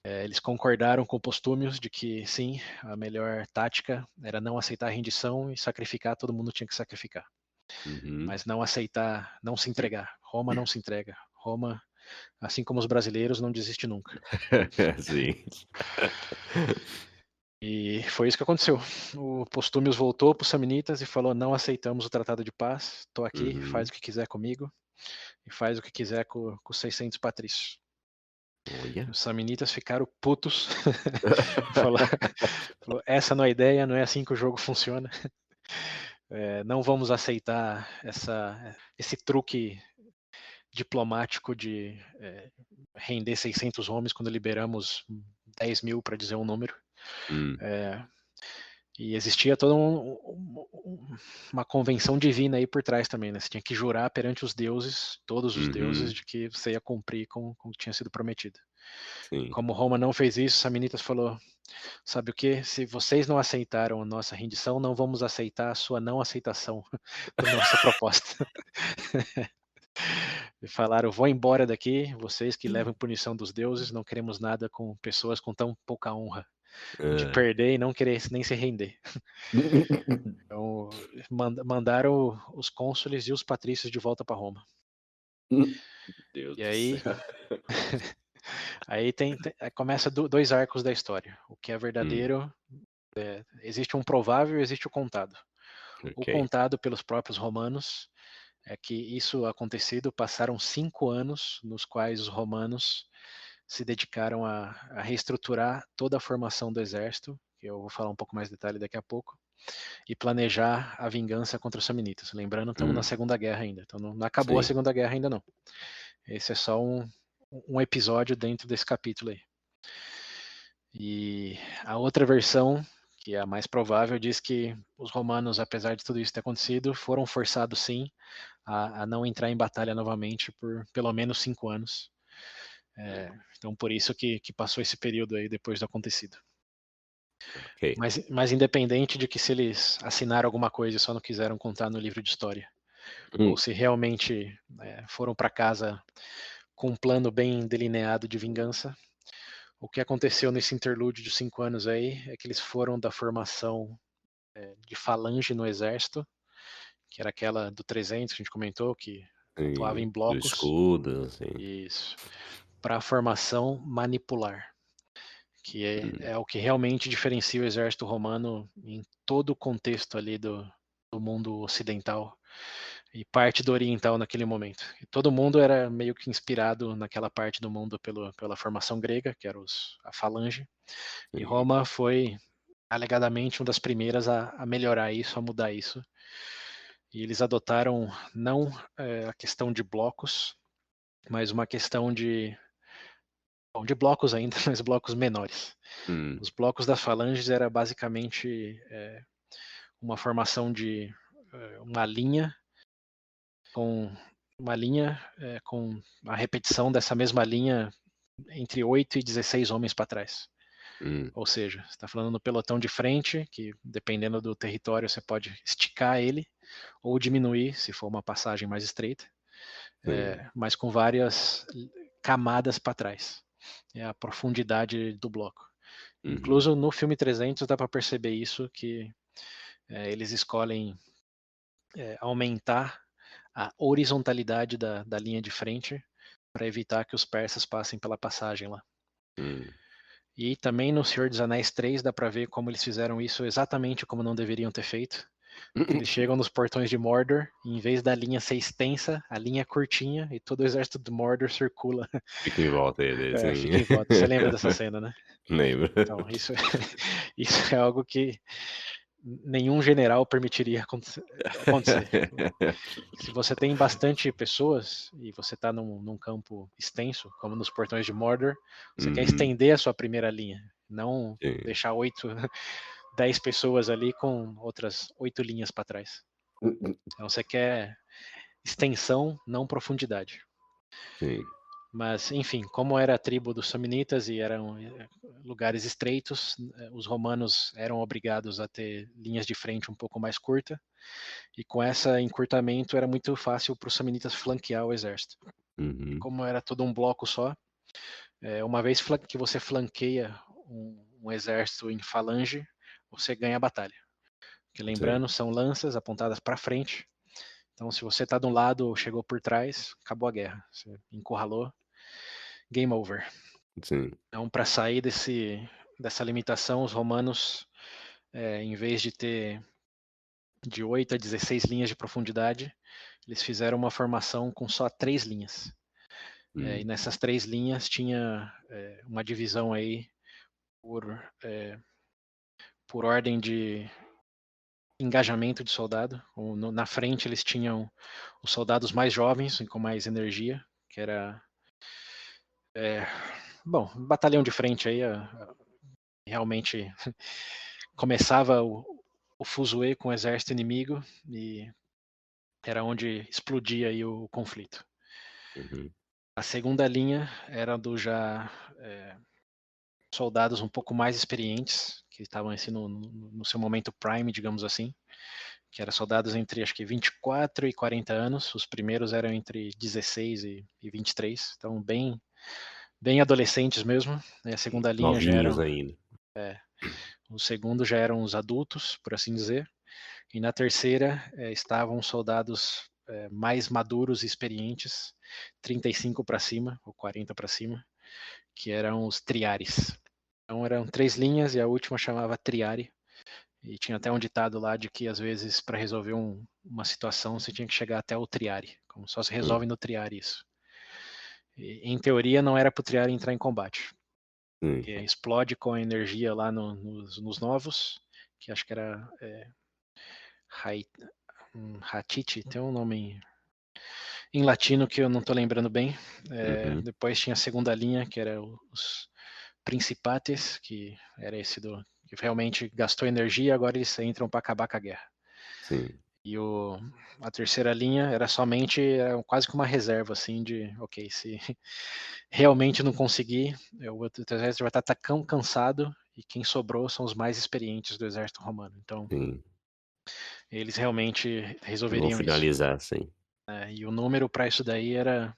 Eles concordaram com Postúmios de que, sim, a melhor tática era não aceitar a rendição e sacrificar, todo mundo tinha que sacrificar. Uhum. Mas não aceitar, não se entregar. Roma não se entrega. Roma, assim como os brasileiros, não desiste nunca. Sim. E foi isso que aconteceu. O Postúmios voltou para os Samnitas e falou: não aceitamos o tratado de paz, estou aqui, faz Uhum. o que quiser comigo e faz o que quiser com os 600 patrícios. Olha. Os Samnitas ficaram putos, falou, essa não é a ideia, não é assim que o jogo funciona. Não vamos aceitar esse truque diplomático de render 600 homens quando liberamos 10.000, para dizer um número. Hum. É, E existia toda uma convenção divina aí por trás também, né? Você tinha que jurar perante os deuses, todos os deuses, Uhum. de que você ia cumprir com o que tinha sido prometido. E Sim. como Roma não fez isso, Samnitas falou: sabe o que? Se vocês não aceitaram a nossa rendição, não vamos aceitar a sua não aceitação da nossa proposta. E falaram: vou embora daqui, vocês que levam punição dos deuses, não queremos nada com pessoas com tão pouca honra, de Hã. perder e não querer nem se render. Então, mandaram os cônsules e os patrícios de volta para Roma. Deus E do céu. aí começa dois arcos da história. O que é Hum. verdadeiro, existe um provável e existe o contado. O Ok. contado pelos próprios romanos é que isso acontecido, passaram 5 anos nos quais os romanos se dedicaram a reestruturar toda a formação do exército, que eu vou falar um pouco mais de detalhe daqui a pouco, e planejar a vingança contra os samnitas. Lembrando, estamos na Hum. Segunda Guerra ainda, então não acabou a Sim. Segunda Guerra ainda não. Esse é só um episódio dentro desse capítulo aí. E a outra versão, que é a mais provável, diz que os romanos, apesar de tudo isso ter acontecido, foram forçados sim a não entrar em batalha novamente por pelo menos 5 anos. Então por isso que passou esse período aí depois do acontecido. Ok. Mas independente de que se eles assinaram alguma coisa e só não quiseram contar no livro de história, ou Hum, se realmente foram para casa com um plano bem delineado de vingança, o que aconteceu nesse interlúdio de 5 anos aí é que eles foram da formação de falange no exército, que era aquela do 300 que a gente comentou, que atuava sim. em Do blocos, escudo, assim. isso, para a formação manipular, que é Hum, o que realmente diferencia o exército romano em todo o contexto ali do mundo ocidental e parte do oriental naquele momento. E todo mundo era meio que inspirado naquela parte do mundo pela formação grega, que era a falange, e sim. Roma foi alegadamente uma das primeiras a melhorar isso, a mudar isso. E eles adotaram não a questão de blocos, mas uma questão de blocos ainda, mas blocos menores. Hum, Os blocos das falanges era basicamente uma formação de uma linha com com a repetição dessa mesma linha entre 8 e 16 homens para trás. hum, Ou seja, você está falando no pelotão de frente, que dependendo do território você pode esticar ele ou diminuir se for uma passagem mais estreita, sim. mas com várias camadas para trás. É a profundidade do bloco. Uhum, Incluso no filme 300 dá para perceber isso, que eles escolhem aumentar a horizontalidade da linha de frente para evitar que os persas passem pela passagem lá. hum. E também no Senhor dos Anéis 3 dá para ver como eles fizeram isso exatamente como não deveriam ter feito. Que eles chegam nos portões de Mordor, e em vez da linha ser extensa, a linha é curtinha e todo o exército de Mordor circula, Fica em volta aí, sim. fica em volta. Você lembra dessa cena, né? Lembro. Então, isso, isso é algo que nenhum general permitiria acontecer. Se você tem bastante pessoas e você está num campo extenso, como nos portões de Mordor, você quer Uhum, estender a sua primeira linha, não sim. deixar 8, 10 pessoas ali com outras 8 linhas para trás. Então você quer extensão, não profundidade. Sim. Mas, enfim, como era a tribo dos Samnitas e eram lugares estreitos, os romanos eram obrigados a ter linhas de frente um pouco mais curtas, e com esse encurtamento era muito fácil para os Samnitas flanquear o exército. Uhum, Como era todo um bloco só, uma vez que você flanqueia um exército em falange, você ganha a batalha. Porque sim. lembrando, são lanças apontadas para frente. Então, se você está de um lado ou chegou por trás, acabou a guerra. Você encurralou, game over. Sim. Então, para sair dessa limitação, os romanos, em vez de ter de 8 a 16 linhas de profundidade, eles fizeram uma formação com só 3 linhas. E Hum, nessas 3 linhas tinha uma divisão aí por, por ordem de engajamento de soldado. Na frente eles tinham os soldados mais jovens e com mais energia, que era, bom, um batalhão de frente aí, realmente começava o fuzuê com o exército inimigo e era onde explodia aí o conflito. uhum, A segunda linha era do já soldados um pouco mais experientes, que estavam assim no seu momento prime, digamos assim, que eram soldados entre acho que 24 e 40 anos, os primeiros eram entre 16 e 23, então bem adolescentes mesmo, né? A segunda linha já novinhos eram, ainda. o segundo já eram os adultos, por assim dizer, e na terceira estavam soldados mais maduros e experientes, 35 para cima, ou 40 para cima, que eram os triares. Então eram 3 linhas e a última chamava triare. E tinha até um ditado lá de que às vezes para resolver uma situação você tinha que chegar até o triare, como só se Hum, resolve no triare isso. E, em teoria não era para o triare entrar em combate. sim. Explode com a energia lá nos novos, que acho que era Hatiti, tem um nome em latino que eu não estou lembrando bem. Uhum, Depois tinha a segunda linha, que era os Principates, que era esse que realmente gastou energia, agora eles entram para acabar com a guerra. Sim. E a terceira linha era quase que uma reserva, assim, de, ok, se realmente não conseguir, o outro exército vai estar tão cansado, e quem sobrou são os mais experientes do exército romano. Então, Sim. eles realmente Vão resolveriam isso. finalizar, sim. E o número para isso daí era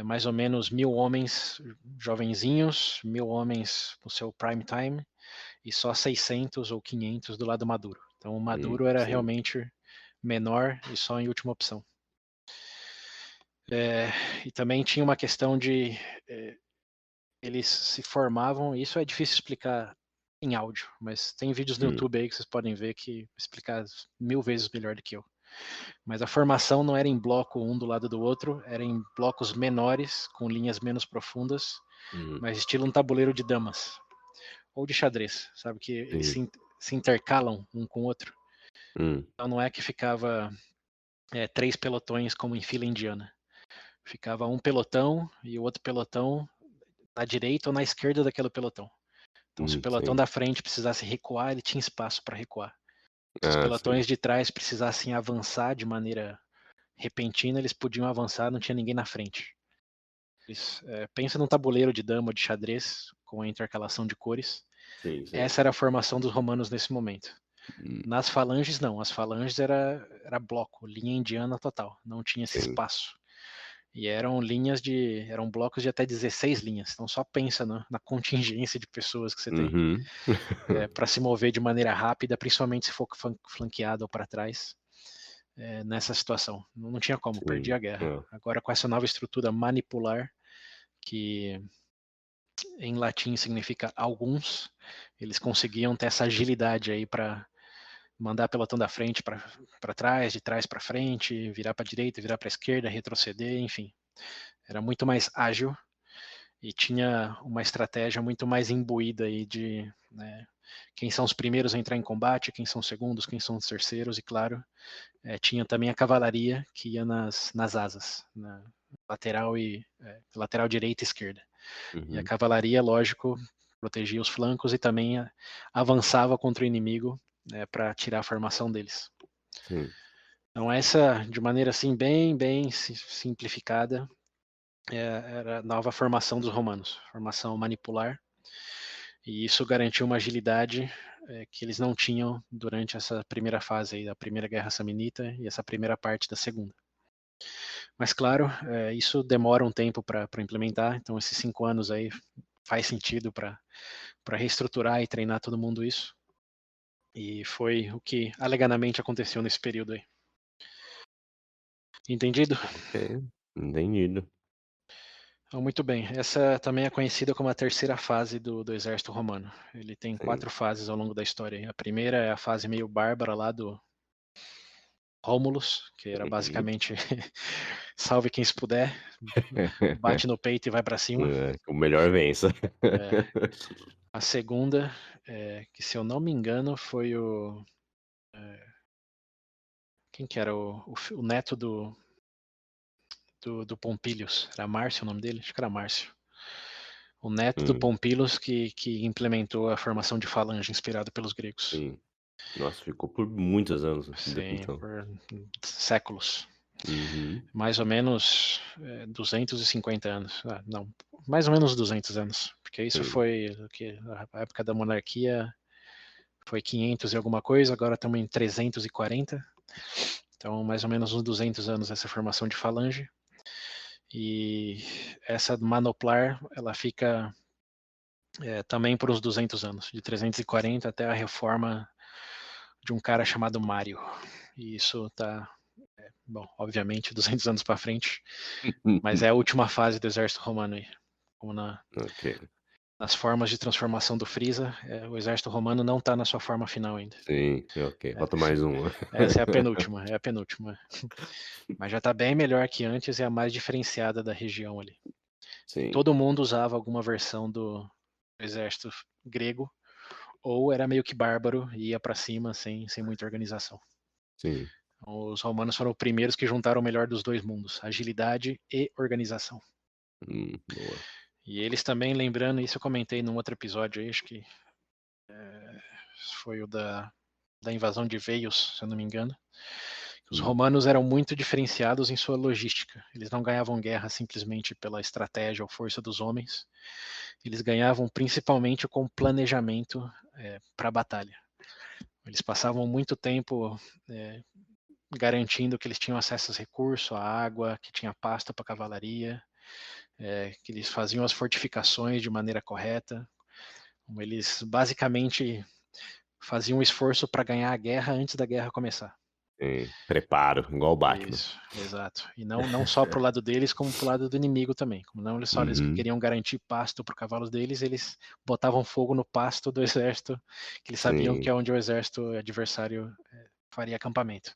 mais ou menos 1.000 homens jovenzinhos, 1.000 homens no seu prime time, e só 600 ou 500 do lado Maduro. Então o Maduro era Sim. realmente menor e só em última opção. E também tinha uma questão de eles se formavam, isso é difícil explicar em áudio, mas tem vídeos no Hum. YouTube aí que vocês podem ver que explicar 1000 vezes melhor do que eu. Mas a formação não era em bloco um do lado do outro, era em blocos menores, com linhas menos profundas, Hum. mas estilo um tabuleiro de damas ou de xadrez, sabe? Que eles Sim. se intercalam um com o outro. Hum. Então não é que ficava 3 pelotões como em fila indiana. Ficava um pelotão e o outro pelotão na direita ou na esquerda daquele pelotão. Então, se o pelotão Sim. da frente precisasse recuar, ele tinha espaço para recuar. Se os Ah, sim. pelotões de trás precisassem avançar de maneira repentina, eles podiam avançar, não tinha ninguém na frente. Pensa num tabuleiro de dama ou de xadrez com a intercalação de cores. Sim, sim. Essa era a formação dos romanos nesse momento. Hum. Nas falanges, não. As falanges era bloco, linha indiana total. Não tinha esse Sim. espaço. E eram blocos de até 16 linhas. Então só pensa na contingência de pessoas que você tem Uhum. para se mover de maneira rápida, principalmente se for flanqueado ou para trás, nessa situação. Não tinha como, perdia Sim. a guerra. É. Agora com essa nova estrutura manipular, que em latim significa alguns, eles conseguiam ter essa agilidade aí para mandar pelotão da frente para trás, de trás para frente, virar para direita, virar para esquerda, retroceder, enfim. Era muito mais ágil e tinha uma estratégia muito mais imbuída aí de quem são os primeiros a entrar em combate, quem são os segundos, quem são os terceiros, e claro, tinha também a cavalaria que ia nas asas, na lateral direita e esquerda. E a Uhum. cavalaria, lógico, protegia os flancos e também avançava contra o inimigo para tirar a formação deles. Sim. Então essa, de maneira assim bem simplificada, era a nova formação dos romanos, formação manipular, e isso garantiu uma agilidade que eles não tinham durante essa primeira fase aí, da Primeira Guerra Samnita e essa primeira parte da Segunda. Mas claro, isso demora um tempo para implementar, então esses 5 anos aí faz sentido para reestruturar e treinar todo mundo isso. E foi o que alegadamente aconteceu nesse período aí. Entendido? Ok. Entendido. Então, muito bem. Essa também é conhecida como a terceira fase do exército romano. Ele tem Sim. 4 fases ao longo da história. A primeira é a fase meio bárbara lá do Rômulus, que era Uhum. basicamente salve quem se puder, bate no peito e vai para cima. O melhor vença. É. A segunda, que se eu não me engano foi quem que era o neto do Pompílios? Era Márcio o nome dele? Acho que era Márcio. O neto do Hum. Pompílios que implementou a formação de falange inspirada pelos gregos. Sim. Nossa, ficou por muitos anos, Sim, então. por séculos. Uhum. Mais ou menos 250 anos. Não, mais ou menos 200 anos. Porque isso Sim. foi a época da monarquia foi 500 e alguma coisa, agora estamos em 340. Então, mais ou menos uns 200 anos essa formação de falange. E essa manoplar, ela fica também por uns 200 anos, de 340 até a reforma de um cara chamado Mário. E isso tá, bom, obviamente 200 anos para frente, mas é a última fase do exército romano aí. Como Ok. nas formas de transformação do Freeza, o exército romano não está na sua forma final ainda. Sim, ok. Falta mais um. Essa é a penúltima, Mas já está bem melhor que antes e é a mais diferenciada da região ali. Sim, Todo mundo usava alguma versão do exército grego, ou era meio que bárbaro e ia para cima sem muita organização. sim. Os romanos foram os primeiros que juntaram o melhor dos dois mundos, agilidade e organização. Boa. E eles também, lembrando, isso eu comentei num outro episódio aí, acho que foi o da invasão de Veios, se eu não me engano. Os Hum. romanos eram muito diferenciados em sua logística. Eles não ganhavam guerra simplesmente pela estratégia ou força dos homens. Eles ganhavam principalmente com planejamento para a batalha. Eles passavam muito tempo garantindo que eles tinham acesso a recursos, à água, que tinha pasto para a cavalaria, que eles faziam as fortificações de maneira correta. Eles basicamente faziam um esforço para ganhar a guerra antes da guerra começar. Sim, preparo, igual o Batman. Isso, exato. E não só pro lado deles, como pro lado do inimigo também. Como não só eles Uhum, queriam garantir pasto para cavalos deles, eles botavam fogo no pasto do exército, que eles sabiam que sim. é onde o exército adversário faria acampamento.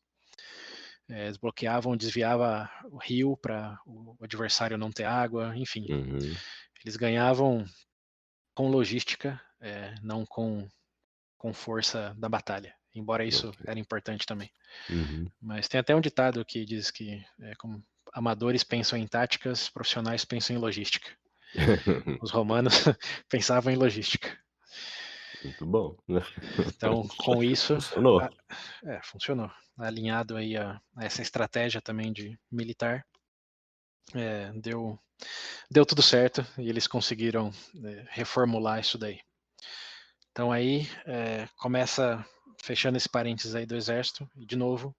Eles bloqueavam, desviava o rio para o adversário não ter água, enfim. Uhum, Eles ganhavam com logística, não com força da batalha. Embora isso ok. era importante também. Uhum. Mas tem até um ditado que diz que como amadores pensam em táticas, profissionais pensam em logística. Os romanos pensavam em logística. Muito bom. Então, com isso, Funcionou. funcionou. Alinhado aí a essa estratégia também de militar, deu tudo certo e eles conseguiram reformular isso daí. Então aí começa fechando esse parênteses aí do exército e de novo,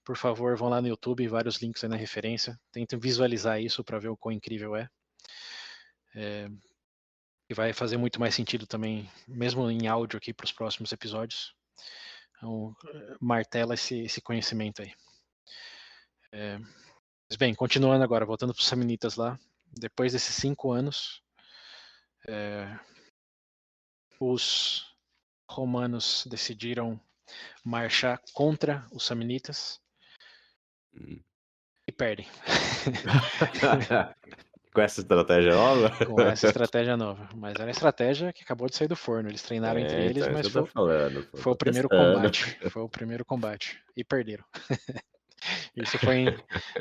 por favor, vão lá no YouTube, vários links aí na referência. Tentem visualizar isso para ver o quão incrível é. E vai fazer muito mais sentido também, mesmo em áudio aqui para os próximos episódios. Então, martela esse conhecimento aí. Mas bem, continuando agora, voltando para os Samnitas lá. Depois desses 5 anos, os romanos decidiram marchar contra os Samnitas Hum. e perdem. Com essa estratégia nova? Com essa estratégia nova. Mas era a estratégia que acabou de sair do forno. Eles treinaram entre eles, Então, é isso mas que eu tô falando, pô. foi o Tô primeiro testando. combate. Foi o primeiro combate. E perderam. Isso foi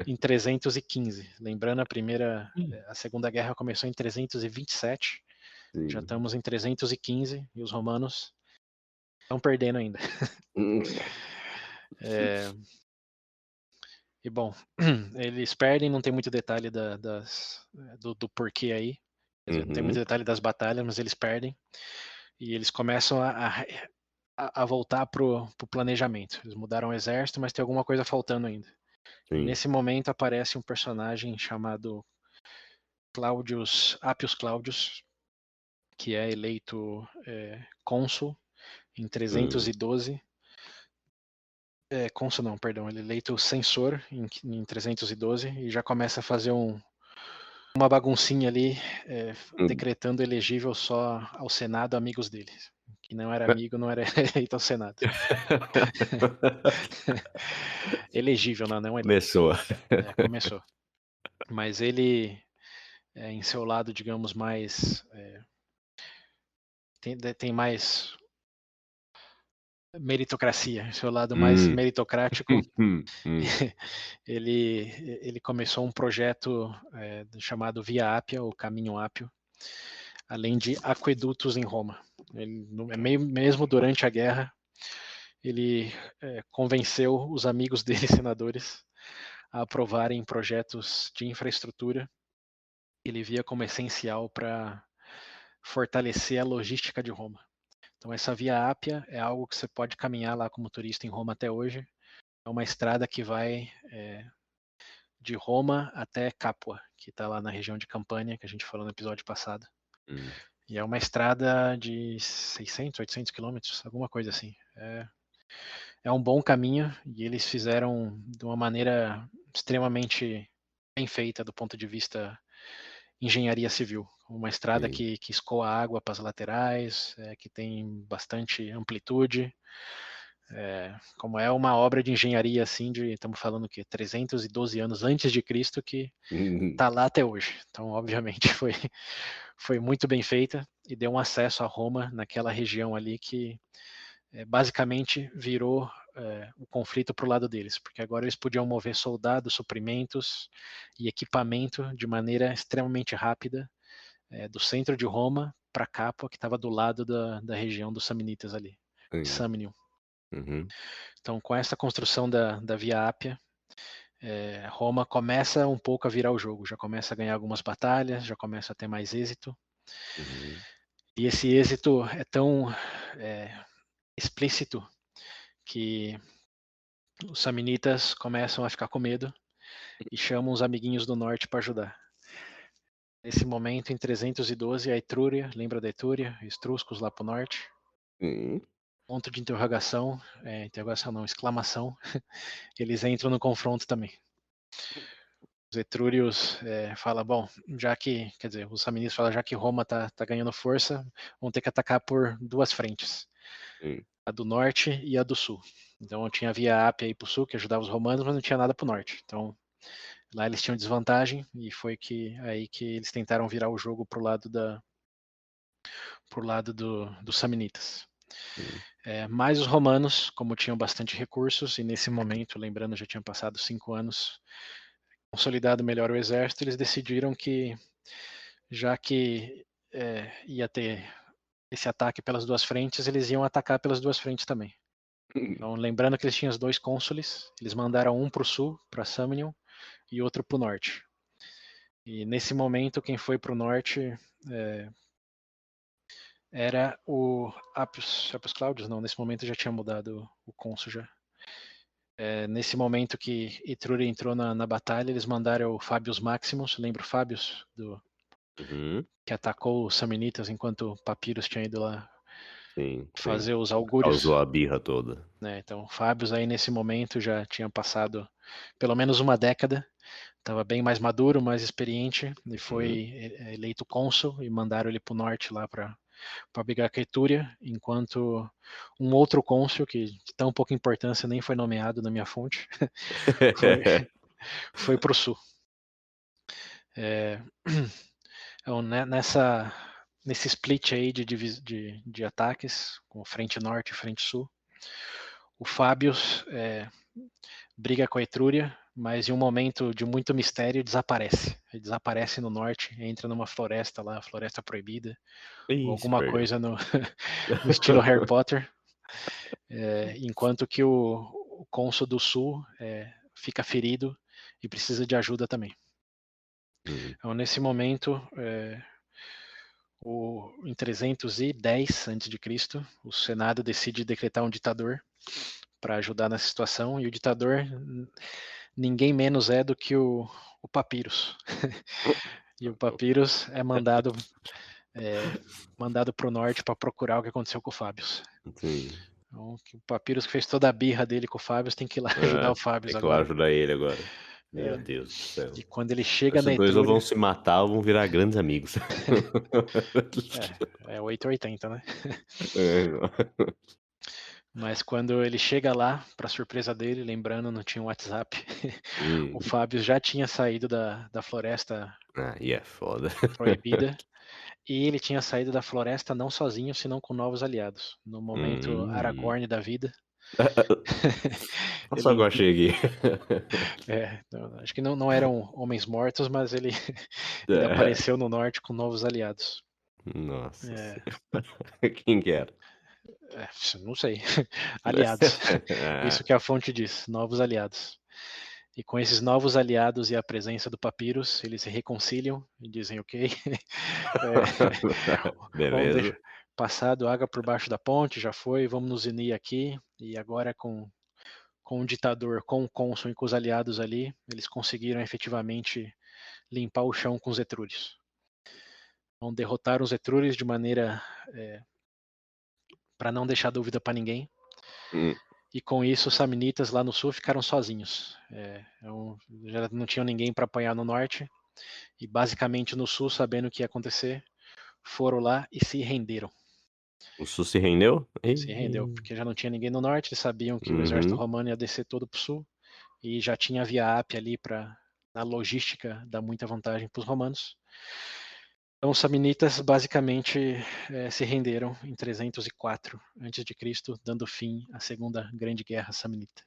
em 315. Lembrando, a Segunda Guerra começou em 327. Já Sim. estamos em 315 e os romanos estão perdendo ainda. Hum. É, e bom, eles perdem, não tem muito detalhe do porquê aí. Quer dizer, não tem muito Uhum. detalhe das batalhas, mas eles perdem. E eles começam a voltar pro planejamento. Eles mudaram o exército, mas tem alguma coisa faltando ainda. E Sim. nesse momento aparece um personagem chamado Appius Claudius, que é eleito cônsul em Hum. 312. Cônsul não, perdão, ele é eleito censor em 312 e já começa a fazer uma baguncinha ali, Hum. decretando elegível só ao Senado amigos dele. Que não era amigo, não era eleito ao Senado. Elegível, não eleito. Começou. Começou. Mas ele, em seu lado, digamos, mais. Tem mais meritocracia, em seu lado mais Hum. meritocrático. Hum. Ele começou um projeto chamado Via Ápia, ou Caminho Ápio, além de aquedutos em Roma. Ele, mesmo durante a guerra, ele convenceu os amigos dele, senadores, a aprovarem projetos de infraestrutura. Ele via como essencial para fortalecer a logística de Roma. Então essa Via Ápia é algo que você pode caminhar lá como turista em Roma até hoje. É uma estrada que vai de Roma até Capua, que está lá na região de Campânia, que a gente falou no episódio passado. Hum. E é uma estrada de 600, 800 quilômetros, alguma coisa assim. É um bom caminho e eles fizeram de uma maneira extremamente bem feita do ponto de vista engenharia civil. Uma estrada Sim. que escoa água para as laterais, que tem bastante amplitude. Como é uma obra de engenharia assim, estamos falando que 312 anos antes de Cristo, que Uhum. está lá até hoje. Então, obviamente, foi muito bem feita e deu um acesso a Roma naquela região ali que basicamente virou o conflito para o lado deles, porque agora eles podiam mover soldados, suprimentos e equipamento de maneira extremamente rápida do centro de Roma para Capua, que estava do lado da região dos Samnitas ali. Sim. Samnium. Uhum. Então, com essa construção da Via Ápia, Roma começa um pouco a virar o jogo, já começa a ganhar algumas batalhas, já começa a ter mais êxito. Uhum. E esse êxito é tão explícito que os samnitas começam a ficar com medo e chamam os amiguinhos do norte para ajudar. Nesse momento, em 312, a Etrúria, lembra da Etrúria? Etruscos lá para o norte. Sim. Ponto de interrogação, interrogação não, exclamação. Eles entram no confronto também. Os etrúrios falam, bom, já que, quer dizer, os samnitas falam, já que Roma tá ganhando força, vão ter que atacar por duas frentes, Sim. a do norte e a do sul. Então tinha a Via Ápia aí pro sul, que ajudava os romanos, mas não tinha nada pro norte. Então lá eles tinham desvantagem e foi aí que eles tentaram virar o jogo pro lado dos samnitas. Sim. Mas os romanos, como tinham bastante recursos, e nesse momento, lembrando, já tinham passado 5 anos, consolidado melhor o exército, eles decidiram que, já que ia ter esse ataque pelas duas frentes, eles iam atacar pelas duas frentes também. Então, lembrando que eles tinham os dois cônsules, eles mandaram um para o sul, para Samnium, e outro para o norte. E nesse momento, quem foi para o norte era o Appius Claudius, não, nesse momento já tinha mudado o cônsul já. Nesse momento que Etruria entrou na batalha, eles mandaram o Fabius Maximus, lembra o Fabius, Uhum. que atacou os Samnitas enquanto Papyrus tinha ido lá Sim, sim. fazer os augúrios. Causou a birra toda. Né? Então, Fabius aí nesse momento já tinha passado pelo menos uma década, estava bem mais maduro, mais experiente, e foi eleito cônsul e mandaram ele para o norte lá para brigar com a Etúria, enquanto um outro cônsul, que de tão pouca importância nem foi nomeado na minha fonte, foi, foi para o sul. Então, nesse split aí de ataques, com frente norte e frente sul, o Fabius briga com a Etrúria, mas em um momento de muito mistério desaparece. Ele desaparece no norte, entra numa floresta lá, floresta proibida, ou Ih, se alguma perdeu. coisa no estilo Harry Potter, enquanto que o cônsul do sul fica ferido e precisa de ajuda também. Uhum. Então, nesse momento, em 310 a.C., o Senado decide decretar um ditador para ajudar nessa situação, e o ditador ninguém menos é do que o Papyrus. E o Papyrus é mandado para o norte para procurar o que aconteceu com o Fabius. Sim. Então, o Papyrus que fez toda a birra dele com o Fabius tem que ir lá ajudar É, o Fabius tem que ir lá agora. ajudar ele agora. Meu É, Deus do céu. e quando ele chega na Esses dois ou vão Etrúria, se matar ou vão virar grandes amigos. é 880, né? É. Mas quando ele chega lá, para surpresa dele, lembrando, não tinha um WhatsApp, o Hum. Fábio já tinha saído da floresta Aí é foda. proibida e ele tinha saído da floresta não sozinho, senão com novos aliados. No momento Hum. Aragorn da vida, Olha só que ele eu achei aqui. acho que não eram homens mortos, mas ele ele É. apareceu no norte com novos aliados. Nossa É, senhora. Quem que era? não sei, aliados. Ah, Isso que a fonte diz, novos aliados. E com esses novos aliados e a presença do Papyrus, eles se reconciliam e dizem, ok, vamos beleza. deixar passado água por baixo da ponte, já foi, vamos nos unir aqui. E agora com o ditador, com o cônsul e com os aliados ali, eles conseguiram efetivamente limpar o chão com os etrúrios. Então derrotaram os etrúrios de maneira para não deixar dúvida para ninguém. Hum. E com isso, os samnitas lá no sul ficaram sozinhos. Já não tinham ninguém para apanhar no norte. E basicamente no sul, sabendo o que ia acontecer, foram lá e se renderam. O Sul se rendeu? Se rendeu, Ih. porque já não tinha ninguém no norte, eles sabiam que o exército Uhum. romano ia descer todo para o sul e já tinha a Via Ápia ali para na logística dar muita vantagem para os romanos. Então os samnitas basicamente se renderam em 304 a.C., dando fim à Segunda Grande Guerra Samnita.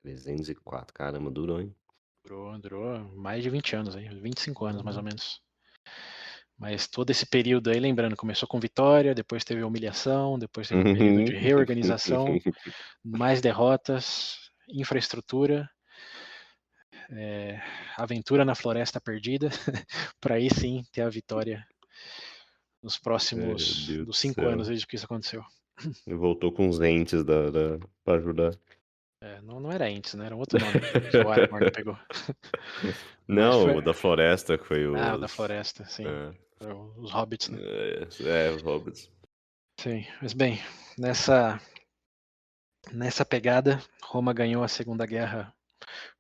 304, caramba, durou, hein? Durou mais de 20 anos, aí, 25 anos mais ou menos. Mas todo esse período aí, lembrando, começou com vitória, depois teve a humilhação, depois teve um período de Uhum. reorganização, mais derrotas, infraestrutura, aventura na Floresta Perdida, para aí sim ter a vitória nos Meu próximos Deus do dos 5 anos céu. desde que isso aconteceu. Ele voltou com os entes pra ajudar. Não era Ents, né? Era um outro nome que o Aragorn pegou. Mas Não, foi. o da floresta que foi Ah, o da os. floresta, sim. É, Os hobbits, né? os hobbits. Sim, mas bem, nessa pegada, Roma ganhou a Segunda Guerra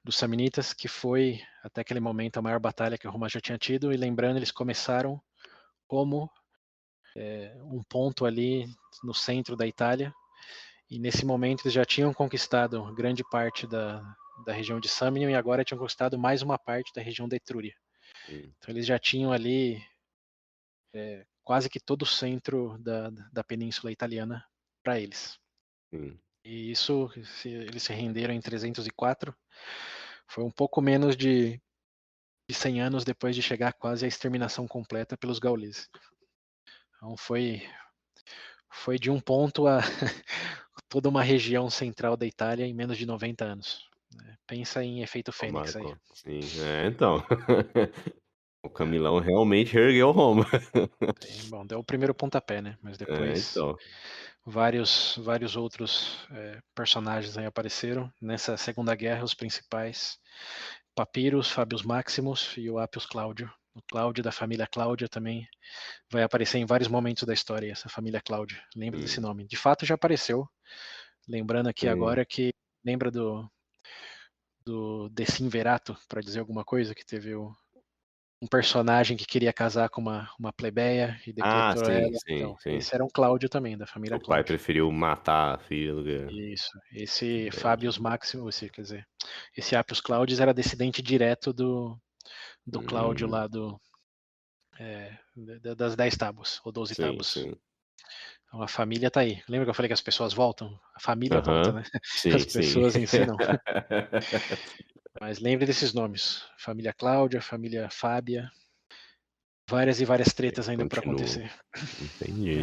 dos Samnitas, que foi até aquele momento a maior batalha que Roma já tinha tido. E lembrando, eles começaram como um ponto ali no centro da Itália. E nesse momento eles já tinham conquistado grande parte da região de Samnium e agora tinham conquistado mais uma parte da região da Etrúria. Hum, Então eles já tinham ali quase que todo o centro da península italiana para eles. sim. E isso, eles se renderam em 304. Foi um pouco menos de 100 anos depois de chegar quase à exterminação completa pelos gauleses. Então foi de um ponto a toda uma região central da Itália em menos de 90 anos. Pensa em efeito Ó, Fênix aí. Marco. Sim, então. O Camilão realmente ergueu Roma. Sim, bom, deu o primeiro pontapé, né? Mas depois Então. vários outros personagens aí apareceram. Nessa Segunda Guerra, os principais: Papyrus, Fabius Maximus e o Appius Claudio. O Cláudio da família Cláudia também vai aparecer em vários momentos da história, essa família Cláudia. Lembra desse Hum, nome? De fato já apareceu. Lembrando aqui sim. agora que lembra do Decimverato, para dizer alguma coisa, que teve um personagem que queria casar com uma plebeia e Ah, decretou sim, ela. sim, Então, sim. esse era um Cláudio também, da família O pai Cláudio. preferiu matar a filha do que. Isso. Esse Entendi. Fabius Maximus, quer dizer, esse Appius Claudius era descendente direto do Cláudio Hum, lá das 10 tábuas, ou 12 sim, tábuas. sim. Então a família tá aí. Lembra que eu falei que as pessoas voltam? A família volta, Aham. né? As Sim, sim. pessoas em si não. Mas lembre desses nomes: família Cláudia, família Fábia, várias e várias tretas ainda por Continua. acontecer. Mas Entendi.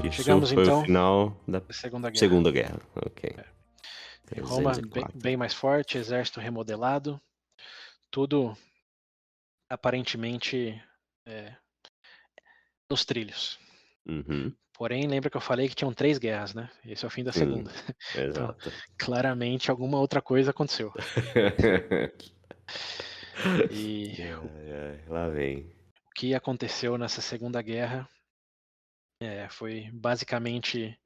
Isso chegamos foi o então final da à Segunda Guerra. Segunda Guerra. Ok. E Roma 304. bem mais forte, exército remodelado, tudo aparentemente é, nos trilhos. Uhum. Porém, lembra que eu falei que tinham 3 guerras, né? Esse é o fim da Sim, segunda. Então, exato. claramente alguma outra coisa aconteceu. E Ai, ai, lá vem. o que aconteceu nessa Segunda Guerra foi basicamente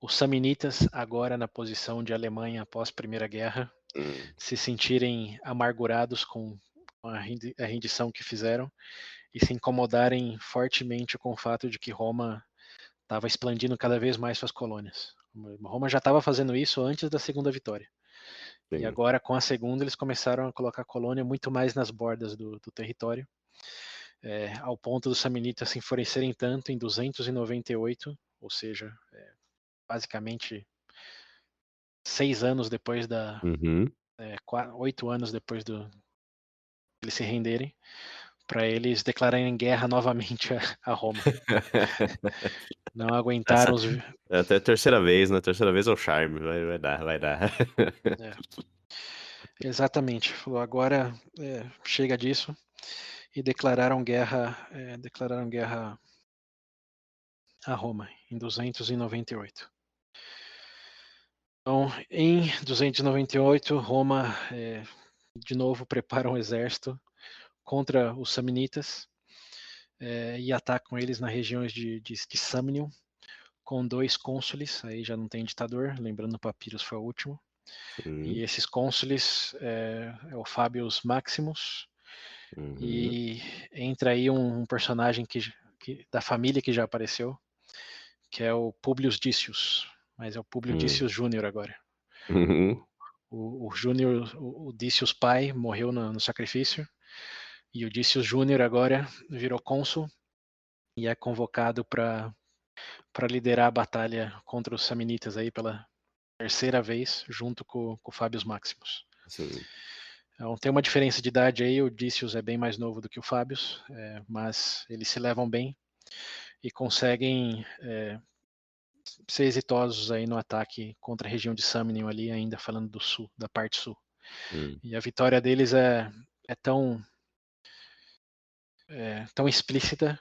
os samnitas, agora na posição de Alemanha após a Primeira Guerra, Hum. se sentirem amargurados com a rendição que fizeram e se incomodarem fortemente com o fato de que Roma estava expandindo cada vez mais suas colônias. Roma já estava fazendo isso antes da segunda vitória. E Sim. agora, com a segunda, eles começaram a colocar a colônia muito mais nas bordas do território, ao ponto dos samnitas se enfurecerem tanto em 298, ou seja, basicamente 6 anos depois Uhum. 8 anos depois de eles se renderem, para eles declararem guerra novamente a Roma. Não aguentaram Essa os. é até a terceira vez, né? Terceira vez é o charme. Vai dar, vai dar. É, exatamente. Falou, agora chega disso e declararam guerra a Roma em 298. Então, em 298, Roma de novo prepara um exército contra os samnitas e atacam eles nas regiões de Samnium, com 2 cônsules, aí já não tem ditador, lembrando o Papyrus foi o último. E Sim. esses cônsules é o Fabius Maximus, Uhum. e entra aí um personagem da família que já apareceu, que é o Publius Decius, mas é o Publius Hum. Decius Júnior agora. Uhum. O Júnior, o Decius pai, morreu no sacrifício, e o Decius Júnior agora virou cônsul e é convocado para liderar a batalha contra os Samnitas aí pela terceira vez, junto com o Fabius Maximus. Sim. Então, tem uma diferença de idade aí, o Decius é bem mais novo do que o Fabius, mas eles se levam bem e conseguem ser exitosos aí no ataque contra a região de Samnium ali, ainda falando do sul, da parte sul. Hum. E a vitória deles é tão explícita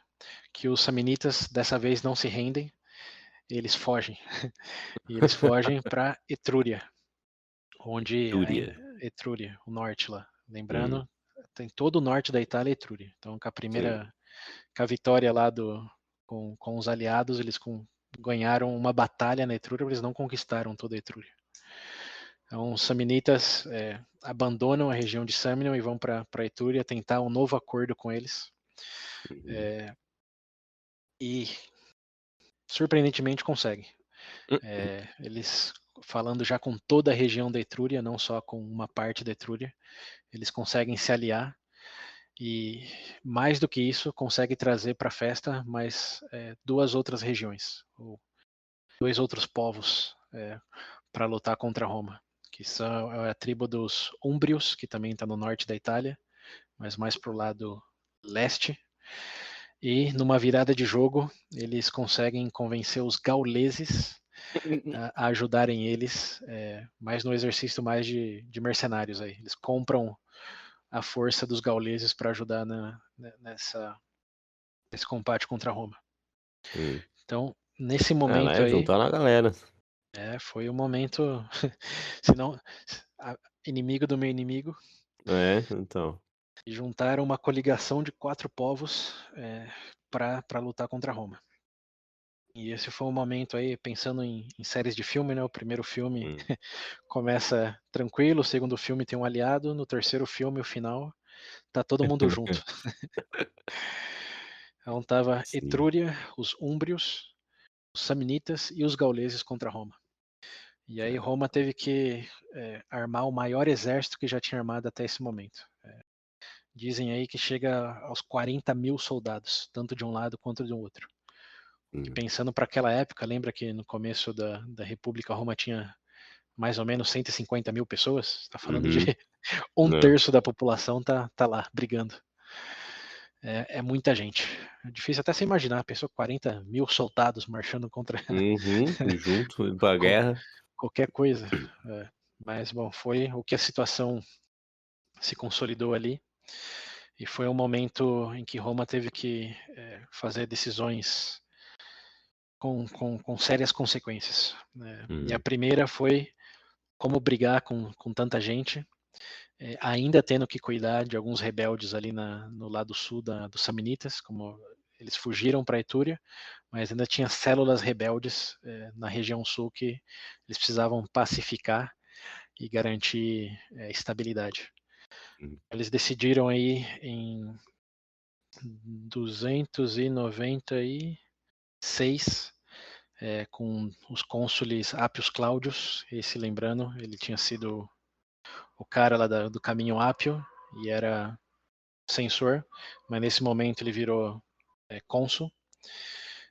que os Samnitas dessa vez não se rendem, eles fogem. E eles fogem para Etrúria, onde Túria. Etrúria, o norte lá. Hum. Lembrando, tem todo o norte da Itália é Etrúria. Então, Sim. com a vitória lá com os aliados, eles ganharam uma batalha na Etrúria, eles não conquistaram toda a Etrúria. Então, os Samnitas abandonam a região de Samnium e vão para Etrúria tentar um novo acordo com eles. Uhum. E, surpreendentemente, conseguem. Hum. Eles, falando já com toda a região da Etrúria, não só com uma parte da Etrúria, eles conseguem se aliar e, mais do que isso, conseguem trazer para a festa mais duas outras regiões, ou dois outros povos para lutar contra Roma, que são a tribo dos Úmbrios, que também está no norte da Itália, mas mais para o lado leste. E numa virada de jogo, eles conseguem convencer os gauleses a ajudarem eles, mais no exercício mais de mercenários aí. Eles compram a força dos gauleses para ajudar nesse combate contra Roma. Sim. Então, nesse Ah, momento né? aí, Juntando a galera. foi um momento, se não inimigo do meu inimigo, É, então. e juntaram uma coligação de 4 povos para lutar contra Roma. E esse foi um momento aí, pensando em séries de filme, né? O primeiro filme Hum. começa tranquilo, o segundo filme tem um aliado, no terceiro filme, o final, tá todo mundo junto. Então tava Sim. Etrúria, os Úmbrios, os Samnitas e os gauleses contra Roma. E aí Cara. Roma teve que armar o maior exército que já tinha armado até esse momento. Dizem aí que chega aos 40 mil soldados, tanto de um lado quanto do outro. E Hum. pensando para aquela época, lembra que no começo da República Roma tinha mais ou menos 150 mil pessoas? Está falando de Uhum. um É. terço da população tá lá brigando. É muita gente. É difícil até se imaginar, pensou 40 mil soldados marchando contra Uhum. Junto, indo pra guerra. qualquer coisa. Mas, bom, foi o que a situação se consolidou ali. E foi um momento em que Roma teve que fazer decisões com sérias consequências. Né? E a Hum. primeira foi como brigar com tanta gente, ainda tendo que cuidar de alguns rebeldes ali no lado sul dos Samnitas, como eles fugiram para Etúria, mas ainda tinha células rebeldes na região sul que eles precisavam pacificar e garantir estabilidade. Hum. Eles decidiram aí em 296, com os cônsules Appius Claudius, esse lembrando, ele tinha sido o cara lá do caminho Ápio e era censor, mas nesse momento ele virou cônsul.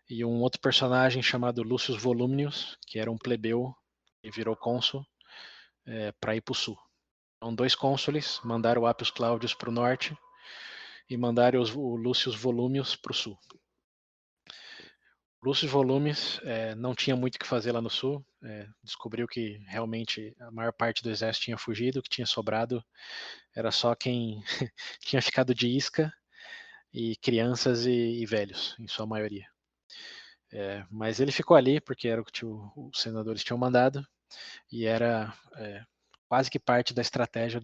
E um outro personagem chamado Lucius Volumnius, que era um plebeu e virou cônsul para ir para o sul. Então, 2 cônsules mandaram o Appius Claudius para o norte e mandaram o Lucius Volumius para o sul. Lucius Volumius não tinha muito o que fazer lá no sul, descobriu que realmente a maior parte do exército tinha fugido, que tinha sobrado era só quem tinha ficado de isca e crianças e velhos, em sua maioria. Mas ele ficou ali porque era o que os senadores tinham mandado e era quase que parte da estratégia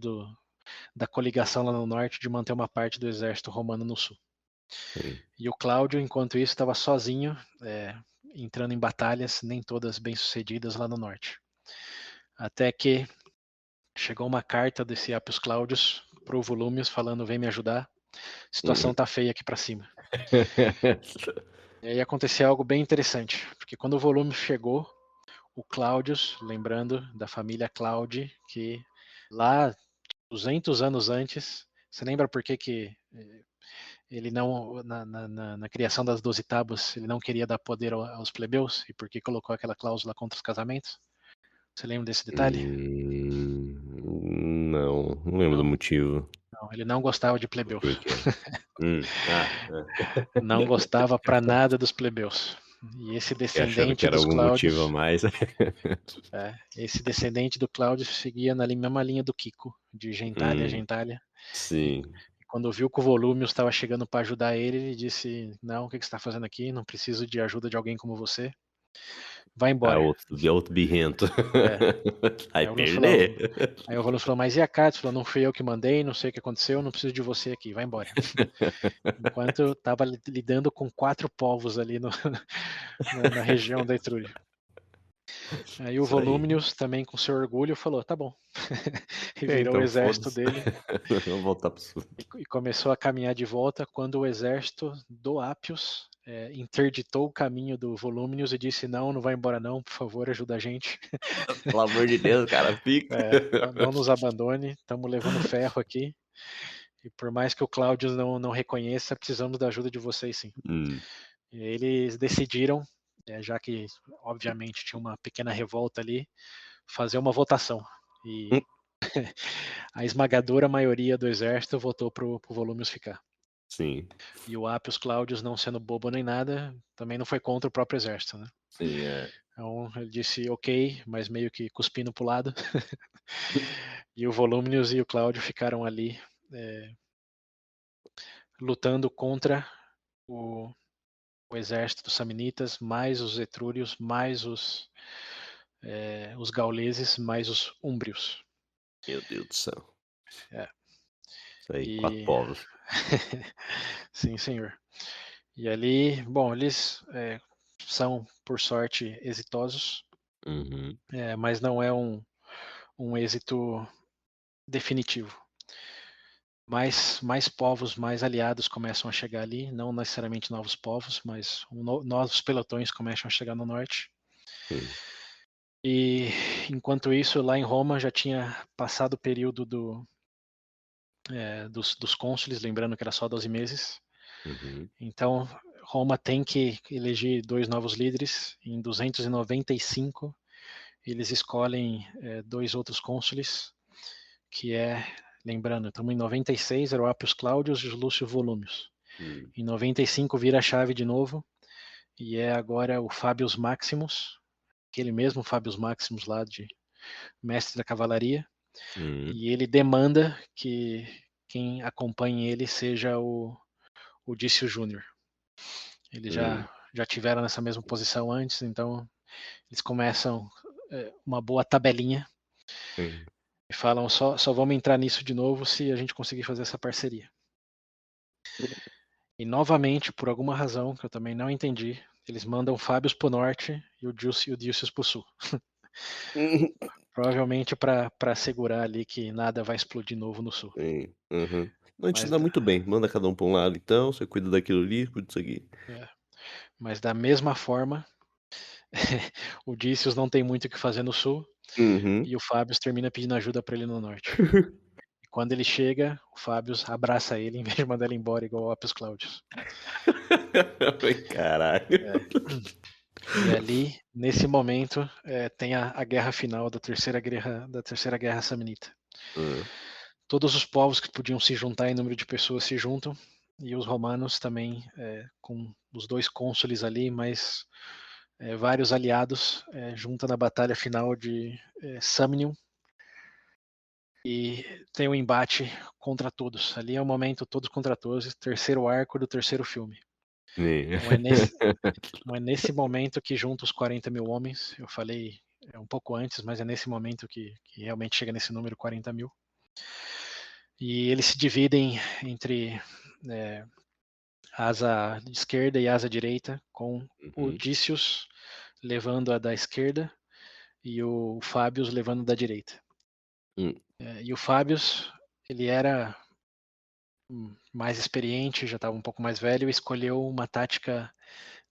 da coligação lá no norte de manter uma parte do exército romano no sul. Sim. E o Cláudio, enquanto isso, estava sozinho, entrando em batalhas, nem todas bem sucedidas lá no norte. Até que chegou uma carta desse Appius Claudius pro Volumius falando: vem me ajudar, a situação Uhum. tá feia aqui para cima. E aí aconteceu algo bem interessante, porque quando o Volumius chegou, o Claudius, lembrando da família Claudi, que lá 200 anos antes, você lembra por que ele não, na criação das 12 tábuas, ele não queria dar poder aos plebeus? E por que colocou aquela cláusula contra os casamentos? Você lembra desse detalhe? Não lembro do Não, motivo. não, ele não gostava de Por plebeus. que que é? Não gostava para nada dos plebeus. E esse E achando que descendente era dos algum motivo a Cláudios, mais. esse descendente do Cláudio seguia na mesma linha do Kiko, de gentalha a Hum, gentalha. E sim. quando viu que o Volumius estava chegando para ajudar ele, ele disse: Não, o que você está fazendo aqui? Não preciso de ajuda de alguém como você. Vai Ah, embora. outro birrento. É. Vai Aí o Volumius falou, perder. aí o Volumius falou, mas e a carta? Ele falou, não fui eu que mandei, não sei o que aconteceu, não preciso de você aqui, vai embora. Enquanto eu estava lidando com 4 povos ali na região da Etrúria. Aí o Isso aí. Volúmnius, também com seu orgulho, falou: tá bom. E virou o Então exército foda-se. dele Vamos voltar pro sul. e começou a caminhar de volta quando o exército do Appius interditou o caminho do Volúmnius e disse: não, não vai embora não, por favor, ajuda a gente. Pelo amor de Deus, cara, fica. Não nos abandone, estamos levando ferro aqui. E por mais que o Claudius não reconheça, precisamos da ajuda de vocês sim. Hum, E eles decidiram, já que obviamente tinha uma pequena revolta ali, fazer uma votação. E hum, a esmagadora maioria do exército votou pro Volumius ficar. sim, E o Appius Claudius, não sendo bobo nem nada, também não foi contra o próprio exército, né? sim, é. Então ele disse ok, mas meio que cuspindo pro lado. E o Volumius e o Cláudio ficaram ali lutando contra o, o exército dos Samnitas, mais os Etrúrios, mais os gauleses, mais os úmbrios. Meu Deus do céu. É, Isso aí, 4 e povos. sim, senhor. E ali, bom, eles são, por sorte, exitosos, Uhum, mas não é um êxito definitivo. Mais povos, mais aliados começam a chegar ali, não necessariamente novos povos, mas novos pelotões começam a chegar no norte. sim. E enquanto isso, lá em Roma já tinha passado o período dos cônsules, lembrando que era só 12 meses. Uhum, Então, Roma tem que eleger 2 novos líderes. Em 295, eles escolhem 2 outros cônsules, que lembrando, estamos em 96, era o Appius Claudius e o Lúcio Volumius. hum, Em 95 vira a chave de novo, e é agora o Fabius Maximus, aquele mesmo Fabius Maximus lá de mestre da cavalaria, uhum, e ele demanda que quem acompanhe ele seja o Dício Júnior. Eles hum, já tiveram nessa mesma posição antes, então eles começam uma boa tabelinha sim. e falam só vamos entrar nisso de novo se a gente conseguir fazer essa parceria. E novamente, por alguma razão que eu também não entendi, eles mandam o Fábios para o norte e o Dícios para o sul. Provavelmente para assegurar ali que nada vai explodir novo no sul. Sim, uhum. Não, a gente se Mas, dá muito bem. Manda cada um pra um lado então, você cuida daquilo ali, cuida disso aqui. é, mas da mesma forma, o Dícios não tem muito o que fazer no sul Uhum. e o Fábios termina pedindo ajuda para ele no norte. E quando ele chega, o Fábios abraça ele em vez de mandar ele embora igual o Appius Claudius. Caralho. É. E ali, nesse momento, tem a guerra final da terceira guerra Samnita. Hã. Todos os povos que podiam se juntar em número de pessoas se juntam, e os romanos também, com os 2 cônsules ali, mas vários aliados, juntam na batalha final de Samnium, e tem um embate contra todos. Ali é o momento todos contra todos, terceiro arco do terceiro filme. Sim. Então é nesse momento que junta os 40 mil homens. Eu falei um pouco antes, mas é nesse momento que realmente chega nesse número 40 mil. E eles se dividem entre asa esquerda e asa direita, com o Uhum. Dícios levando a da esquerda e o Fábios levando da direita. Hum. E o Fábios, ele era mais experiente, já estava um pouco mais velho, e escolheu uma tática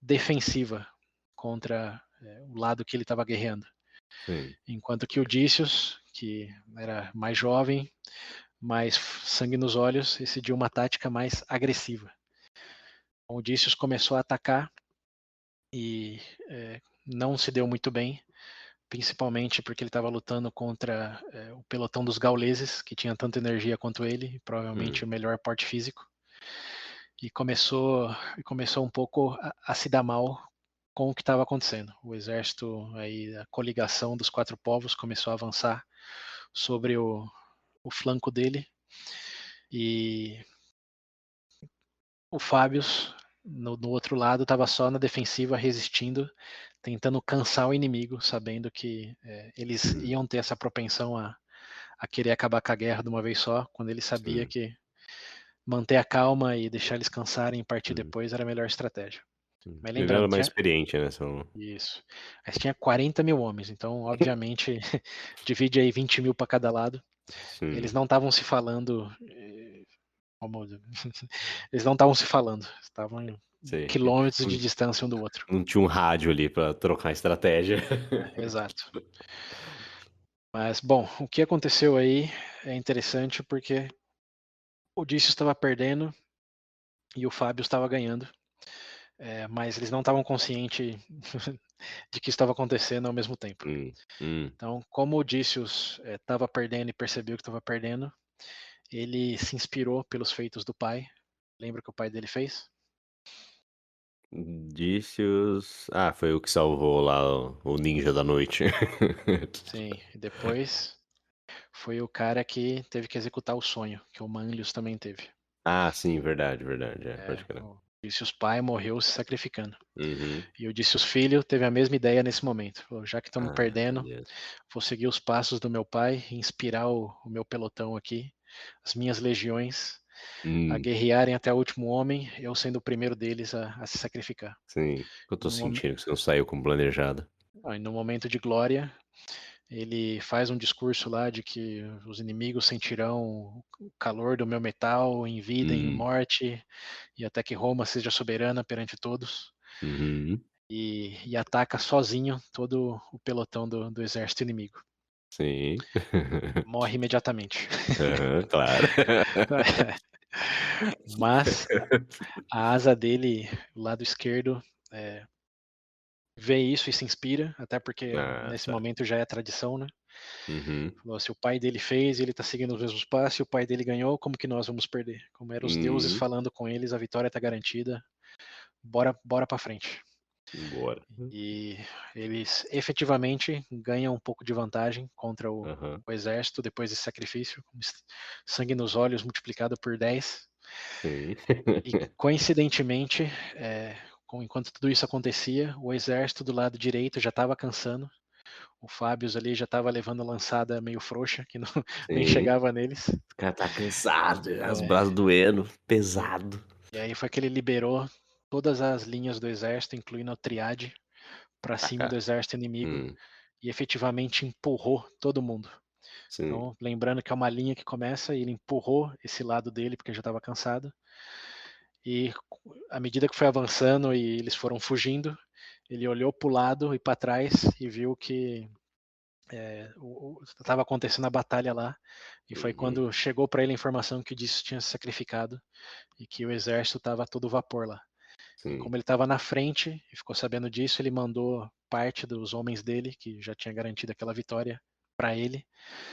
defensiva contra o lado que ele estava guerreando. Sim. Enquanto que o Dícios, que era mais jovem, mais sangue nos olhos, decidiu uma tática mais agressiva. O Dícios começou a atacar e não se deu muito bem, principalmente porque ele estava lutando contra o pelotão dos gauleses, que tinha tanta energia quanto ele, provavelmente o melhor porte físico, e começou um pouco a se dar mal com o que estava acontecendo. O exército, aí, a coligação dos quatro povos começou a avançar sobre o flanco dele, e o Fábios, no outro lado, estava só na defensiva, resistindo, tentando cansar o inimigo, sabendo que eles iam ter essa propensão a querer acabar com a guerra de uma vez só, quando ele sabia Sim. que manter a calma e deixar eles cansarem e partir Uhum. depois era a melhor estratégia. Sim. Mas Ele era lembrando, mais tinha experiente, né, são isso. Mas tinha 40 mil homens, então, obviamente, divide aí 20 mil para cada lado. Eles Sim, não estavam se falando. Eles não estavam se falando, estavam em sei. quilômetros de Não distância um do outro. não tinha um rádio ali pra trocar estratégia. Exato. Mas, bom, o que aconteceu aí é interessante porque o Dício estava perdendo e o Fábio estava ganhando, mas eles não estavam conscientes de que estava acontecendo ao mesmo tempo. Hum, hum. Então, como o Dícios estava perdendo e percebeu que estava perdendo, ele se inspirou pelos feitos do pai. Lembra o que o pai dele fez? Indícios. Ah, foi o que salvou lá o ninja da noite. Sim, e depois foi o cara que teve que executar o sonho, que o Manlius também teve. Ah, sim, verdade, verdade. É, pode crer. O Odysseus pai morreu se sacrificando. Uhum. E o Odysseus filho teve a mesma ideia nesse momento. Falou, já que estamos Ah, perdendo, beleza. vou seguir os passos do meu pai e inspirar o meu pelotão aqui, as minhas legiões, a Hum, guerrearem até o último homem, eu sendo o primeiro deles a se sacrificar. sim. Eu E tô sentindo que você não saiu como planejado. no momento de glória, ele faz um discurso lá de que os inimigos sentirão o calor do meu metal em vida, em Hum, morte, e até que Roma seja soberana perante todos. uhum, E ataca sozinho todo o pelotão do exército inimigo. sim. Morre imediatamente. Aham, claro. Mas a asa dele, o lado esquerdo, é, vê isso e se inspira, até porque Ah, nesse tá. momento já é tradição, né? Uhum. Falou, se o pai dele fez e ele está seguindo os mesmos passos, e o pai dele ganhou, como que nós vamos perder? Como eram os deuses Uhum. falando com eles, a vitória está garantida. Bora para frente. Bora. E eles efetivamente ganham um pouco de vantagem contra Aham, o exército depois desse sacrifício, sangue nos olhos multiplicado por 10. sim. E coincidentemente, enquanto tudo isso acontecia, o exército do lado direito já estava cansando. O Fábios ali já estava levando a lançada meio frouxa, que não, nem Sim. chegava neles. O cara tá cansado, já, os É, braços doendo, e, pesado. e aí foi que ele liberou todas as linhas do exército, incluindo a triade, para cima do Taca. exército inimigo Hum, e efetivamente empurrou todo mundo. sim. Então, lembrando que é uma linha que começa e ele empurrou esse lado dele porque já estava cansado. E à medida que foi avançando e eles foram fugindo, ele olhou para o lado e para trás e viu que estava acontecendo a batalha lá. E foi Uhum, quando chegou para ele a informação que o Disso tinha se sacrificado e que o exército estava todo vapor lá. E sim. como ele estava na frente e ficou sabendo disso, ele mandou parte dos homens dele, que já tinha garantido aquela vitória, para ele,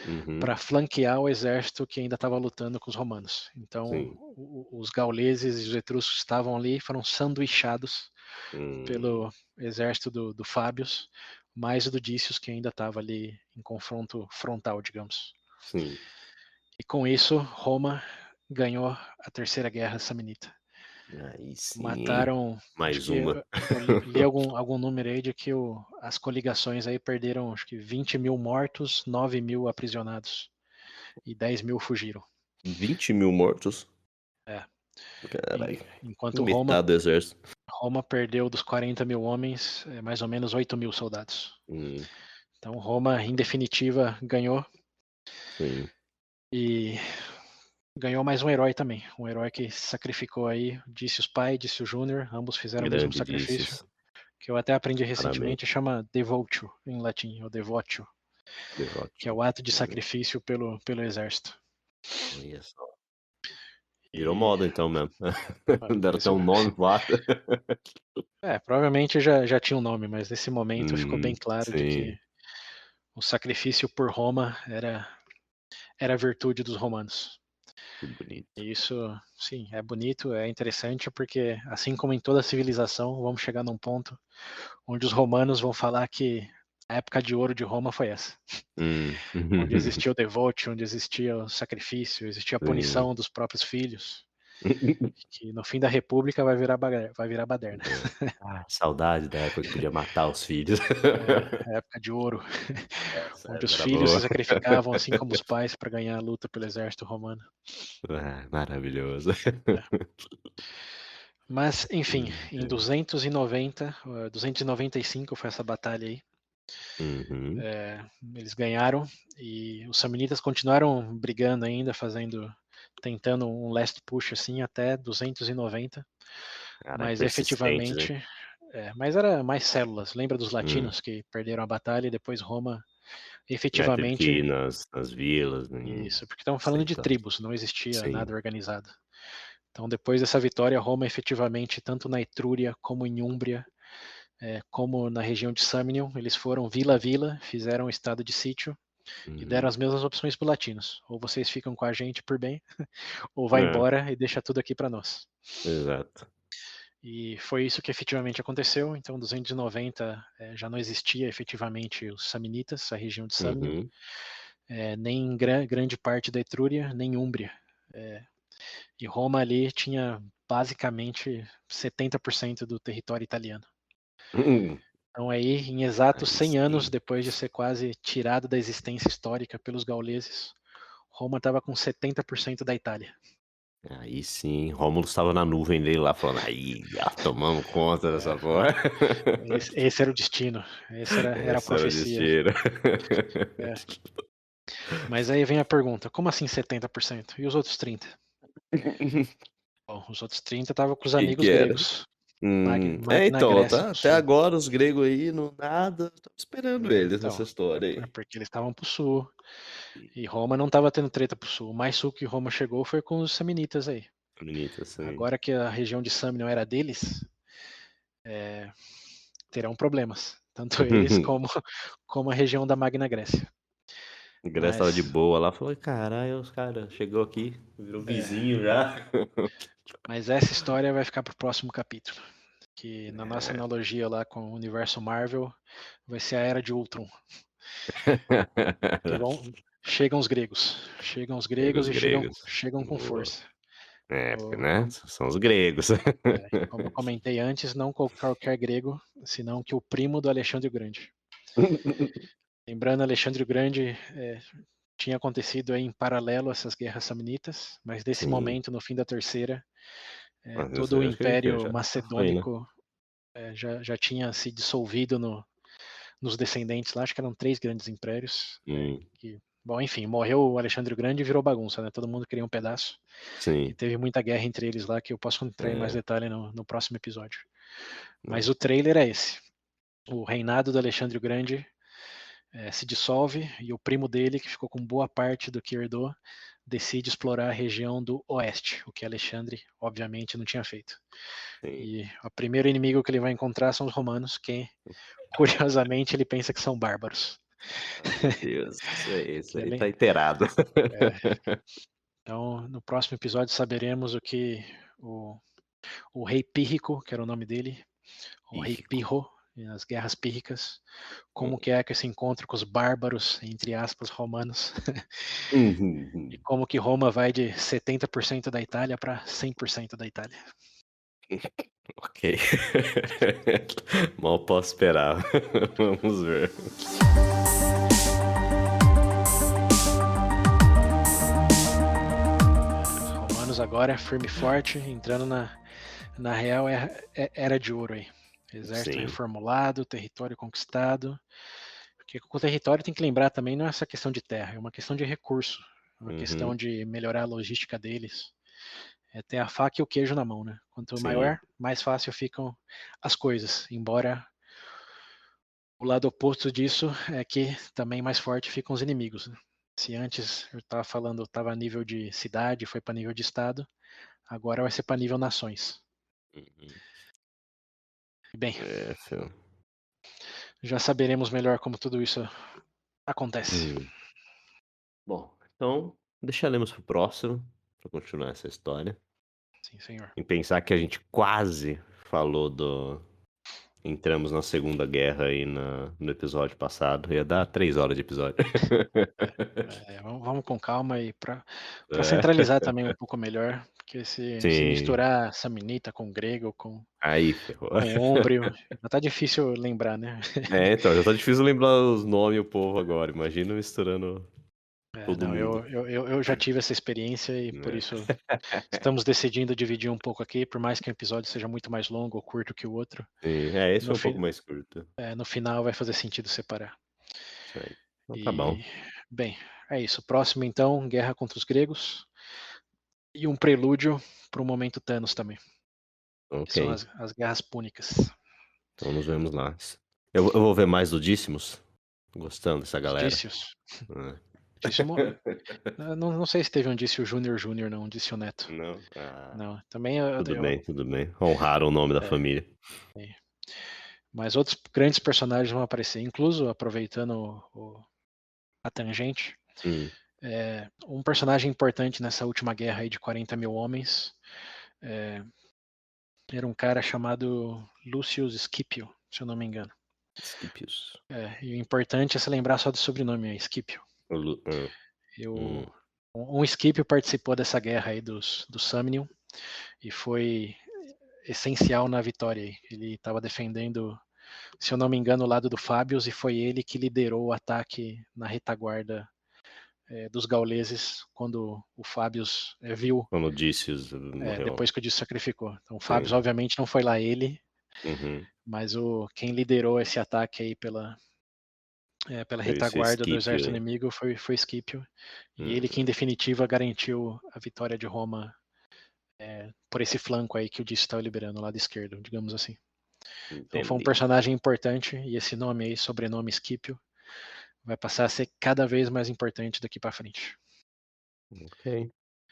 Uhum, para flanquear o exército que ainda estava lutando com os romanos. Então, sim. os gauleses e os etruscos estavam ali e foram sanduichados Hum, pelo exército do Fábios, mais o do Dícios, que ainda estava ali em confronto frontal, digamos. sim. E com isso, Roma ganhou a Terceira Guerra Saminita. Aí sim, hein. Mataram, acho Mais que uma. eu li algum número aí de que as coligações aí perderam, acho que 20 mil mortos, 9 mil aprisionados e 10 mil fugiram. 20.000 mortos? É. Caralho. Enquanto Metade do exército. Roma perdeu dos 40 mil homens, mais ou menos 8 mil soldados. Hum, Então Roma, em definitiva, ganhou sim. e ganhou mais um herói também. Um herói que se sacrificou aí, Dícios pai, Dício Júnior, ambos fizeram o mesmo Grande sacrifício, Odysseus. que eu até aprendi Parabéns. recentemente, chama devotio em latim, ou devotio, que é Devote. o ato de Uhum. sacrifício pelo exército. Olha só. Virou E moda então mesmo. Deram até isso, um nome pro ato. provavelmente já tinha um nome, mas nesse momento ficou bem claro de que Sim. o sacrifício por Roma era a virtude dos romanos. Que bonito. E isso, sim, é bonito, é interessante, porque assim como em toda civilização, vamos chegar num ponto onde os romanos vão falar que a época de ouro de Roma foi essa, Hum. onde existia o devote, onde existia o sacrifício, existia a Sim. punição dos próprios filhos, que no fim da república vai virar baderna. É. Ah, saudade da época que podia matar os filhos. A época de ouro, Essa onde os época era filhos se boa. sacrificavam assim como os pais para ganhar a luta pelo exército romano. Ah, maravilhoso. É. Mas, enfim, em É. 295 foi essa batalha aí. Uhum. Eles ganharam e os samnitas continuaram brigando ainda, tentando um last push assim até 290, Cara, mas persistentes, hein. efetivamente, mas era mais células. Lembra dos Hum. latinos que perderam a batalha e depois Roma É, teve que efetivamente. ir nas vilas, né, Isso, porque estamos falando de aceitar. tribos, não existia Sim. nada organizado. Então, depois dessa vitória, Roma efetivamente, tanto na Etrúria como em Úmbria, como na região de Samnium, eles foram vila a vila, fizeram um estado de sítio e deram Uhum. as mesmas opções para os latinos. Ou vocês ficam com a gente por bem, ou vai É, embora e deixa tudo aqui para nós. exato. E foi isso que efetivamente aconteceu. Então, 290 já não existia efetivamente os Samnitas, a região de Samnium, Uhum. nem grande parte da Etrúria, nem Úmbria. E Roma ali tinha basicamente 70% do território italiano. Hum. Então aí, em exatos Aí 100 anos sim. depois de ser quase tirado da existência histórica pelos gauleses, Roma estava com 70% da Itália. Aí sim, Rômulo estava na nuvem dele lá falando: "Aí, ó, tomamos conta dessa porra". Esse era o destino, era a Esse era o profecia. destino. É. Mas aí vem a pergunta, como assim 70%? E os outros 30%? Bom, os outros 30% estavam com os Quem amigos que era? gregos. É, Magna então, Grécia tá para o até sul. agora os gregos aí não nada, estamos esperando eles nessa Então, história é aí. porque eles estavam para o sul. E Roma não estava tendo treta para o sul. O mais sul que Roma chegou foi com os samnitas aí. Bonito assim. Agora que a região de Samnium era deles, terão problemas. Tanto eles como a região da Magna Grécia. O Grécia estava de Mas, boa lá, falou: "Caralho, os caras chegou aqui, virou é, vizinho já". mas essa história vai ficar para o próximo capítulo. Que na nossa É. analogia lá com o universo Marvel, vai ser a Era de Ultron. Que chegam os gregos. Chegam os Pega gregos os e gregos. chegam com Boa. força. É, porque, O- né, como, são os gregos. como eu comentei antes, não qualquer grego, senão que o primo do Alexandre o Grande. Lembrando, Alexandre o Grande tinha acontecido aí em paralelo a essas guerras samnitas, mas nesse Sim, momento, no fim da terceira, mas isso todo o aí acho que ele Império já foi, né. Macedônico já tinha se dissolvido nos descendentes lá, acho que eram três grandes impérios. Hum, Bom, enfim, morreu o Alexandre o Grande e virou bagunça, né? Todo mundo queria um pedaço. E sim, teve muita guerra entre eles lá, que eu posso entrar em mais é, detalhe no próximo episódio. Mas né. o trailer é esse. O reinado do Alexandre o Grande se dissolve e o primo dele, que ficou com boa parte do que herdou, decide explorar a região do oeste, o que Alexandre, obviamente, não tinha feito. Sim. E o primeiro inimigo que ele vai encontrar são os romanos, que, curiosamente, ele pensa que são bárbaros. Ah, meu Deus, isso Que aí ele, tá inteirado. é, então, no próximo episódio saberemos o que o rei Pírrico, que era o nome dele, o rei Rico. Pirro, nas guerras pírricas, Hum. como que é esse encontro com os bárbaros, entre aspas, romanos, e Uhum. como que Roma vai de 70% da Itália para 100% da Itália. Ok. Mal posso esperar. Vamos ver. Os romanos agora, firme e forte, entrando na real era de ouro aí. Exército Sim. reformulado, território conquistado. Porque com o território tem que lembrar também, não é essa questão de terra, é uma questão de recurso, é uma questão Uhum. de melhorar a logística deles. É ter a faca e o queijo na mão, né? Quanto Sim. maior, mais fácil ficam as coisas. Embora o lado oposto disso é que também mais forte ficam os inimigos, né? Se antes eu estava falando, estava a nível de cidade, foi para nível de estado, agora vai ser para nível nações. Uhum. Bem, É, filho. já saberemos melhor como tudo isso Acontece. Bom, então deixaremos pro próximo, pra continuar essa história. Sim, senhor. E pensar que a gente quase falou do entramos na Segunda Guerra aí no episódio passado, ia dar 3 horas de episódio. Vamos com calma aí para É, centralizar também um pouco melhor, porque se sim, misturar Samnita com grego, aí ferrou. com Úmbrio, já tá difícil lembrar, né? É, então, já tá difícil lembrar os nomes e o povo agora, imagina misturando todo Não, mundo, eu já tive essa experiência e por né. isso estamos decidindo dividir um pouco aqui, por mais que um episódio seja muito mais longo ou curto que o outro, Sim, é, esse no foi um pouco fi mais curto. no final vai fazer sentido separar. Isso aí. Então tá bom. E, bem, é isso. Próximo então, guerra contra os gregos e um prelúdio para o momento Thanos também, que são Ok, as guerras púnicas. então nos vemos lá. Eu vou ver mais do Díssimos, gostando dessa Os galera. Dícios. É. Dício não sei se teve um Dício Júnior não, um Dício Neto. Não? Ah, Não, também eu tudo bem. Honraram o nome da é, família. é. Mas outros grandes personagens vão aparecer, incluso aproveitando a tangente, Hum, um personagem importante nessa última guerra aí de 40 mil homens, era um cara chamado Lucius Scipio, se eu não me engano. Scipius. E o importante é se lembrar só do sobrenome, Scipio. O Lu hum, Um Scipio participou dessa guerra aí do Samnium e foi essencial na vitória aí. Ele estava defendendo, se eu não me engano, o lado do Fábios e foi ele que liderou o ataque na retaguarda dos gauleses quando o Fábios viu, quando o Dícios morreu. depois que o Disso sacrificou. Então o Fábios, Sim. obviamente, não foi lá ele, Uhum. mas quem liderou esse ataque aí pela Esse retaguarda do Scipio exército aí. inimigo foi Scipio. E ele que, em Uhum. definitiva, garantiu a vitória de Roma por esse flanco aí que o Disso estava liberando, o lado esquerdo, digamos assim. Então foi um Entendi. personagem importante e esse nome aí, sobrenome Scipio, vai passar a ser cada vez mais importante daqui para frente. Ok.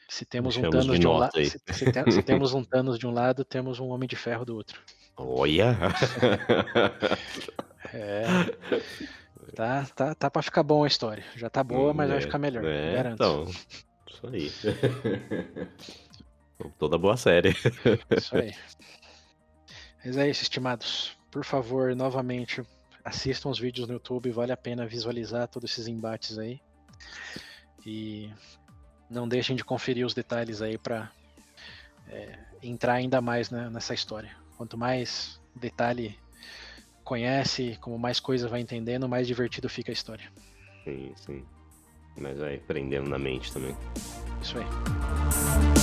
Se temos um Deixamos de Thanos de um lado, nota aí. se temos um Thanos de um lado, temos um Homem de Ferro do outro. Olha! É, tá para ficar bom a história. Já tá boa, mas vai ficar melhor, garanto. Então, isso aí. Toda boa série. Isso aí. Mas é isso, estimados. Por favor, novamente, assistam os vídeos no YouTube, vale a pena visualizar todos esses embates aí. E não deixem de conferir os detalhes aí para entrar ainda mais nessa história. Quanto mais detalhe conhece, como mais coisa vai entendendo, mais divertido fica a história. Sim, sim. Mas vai prendendo na mente também. Isso aí.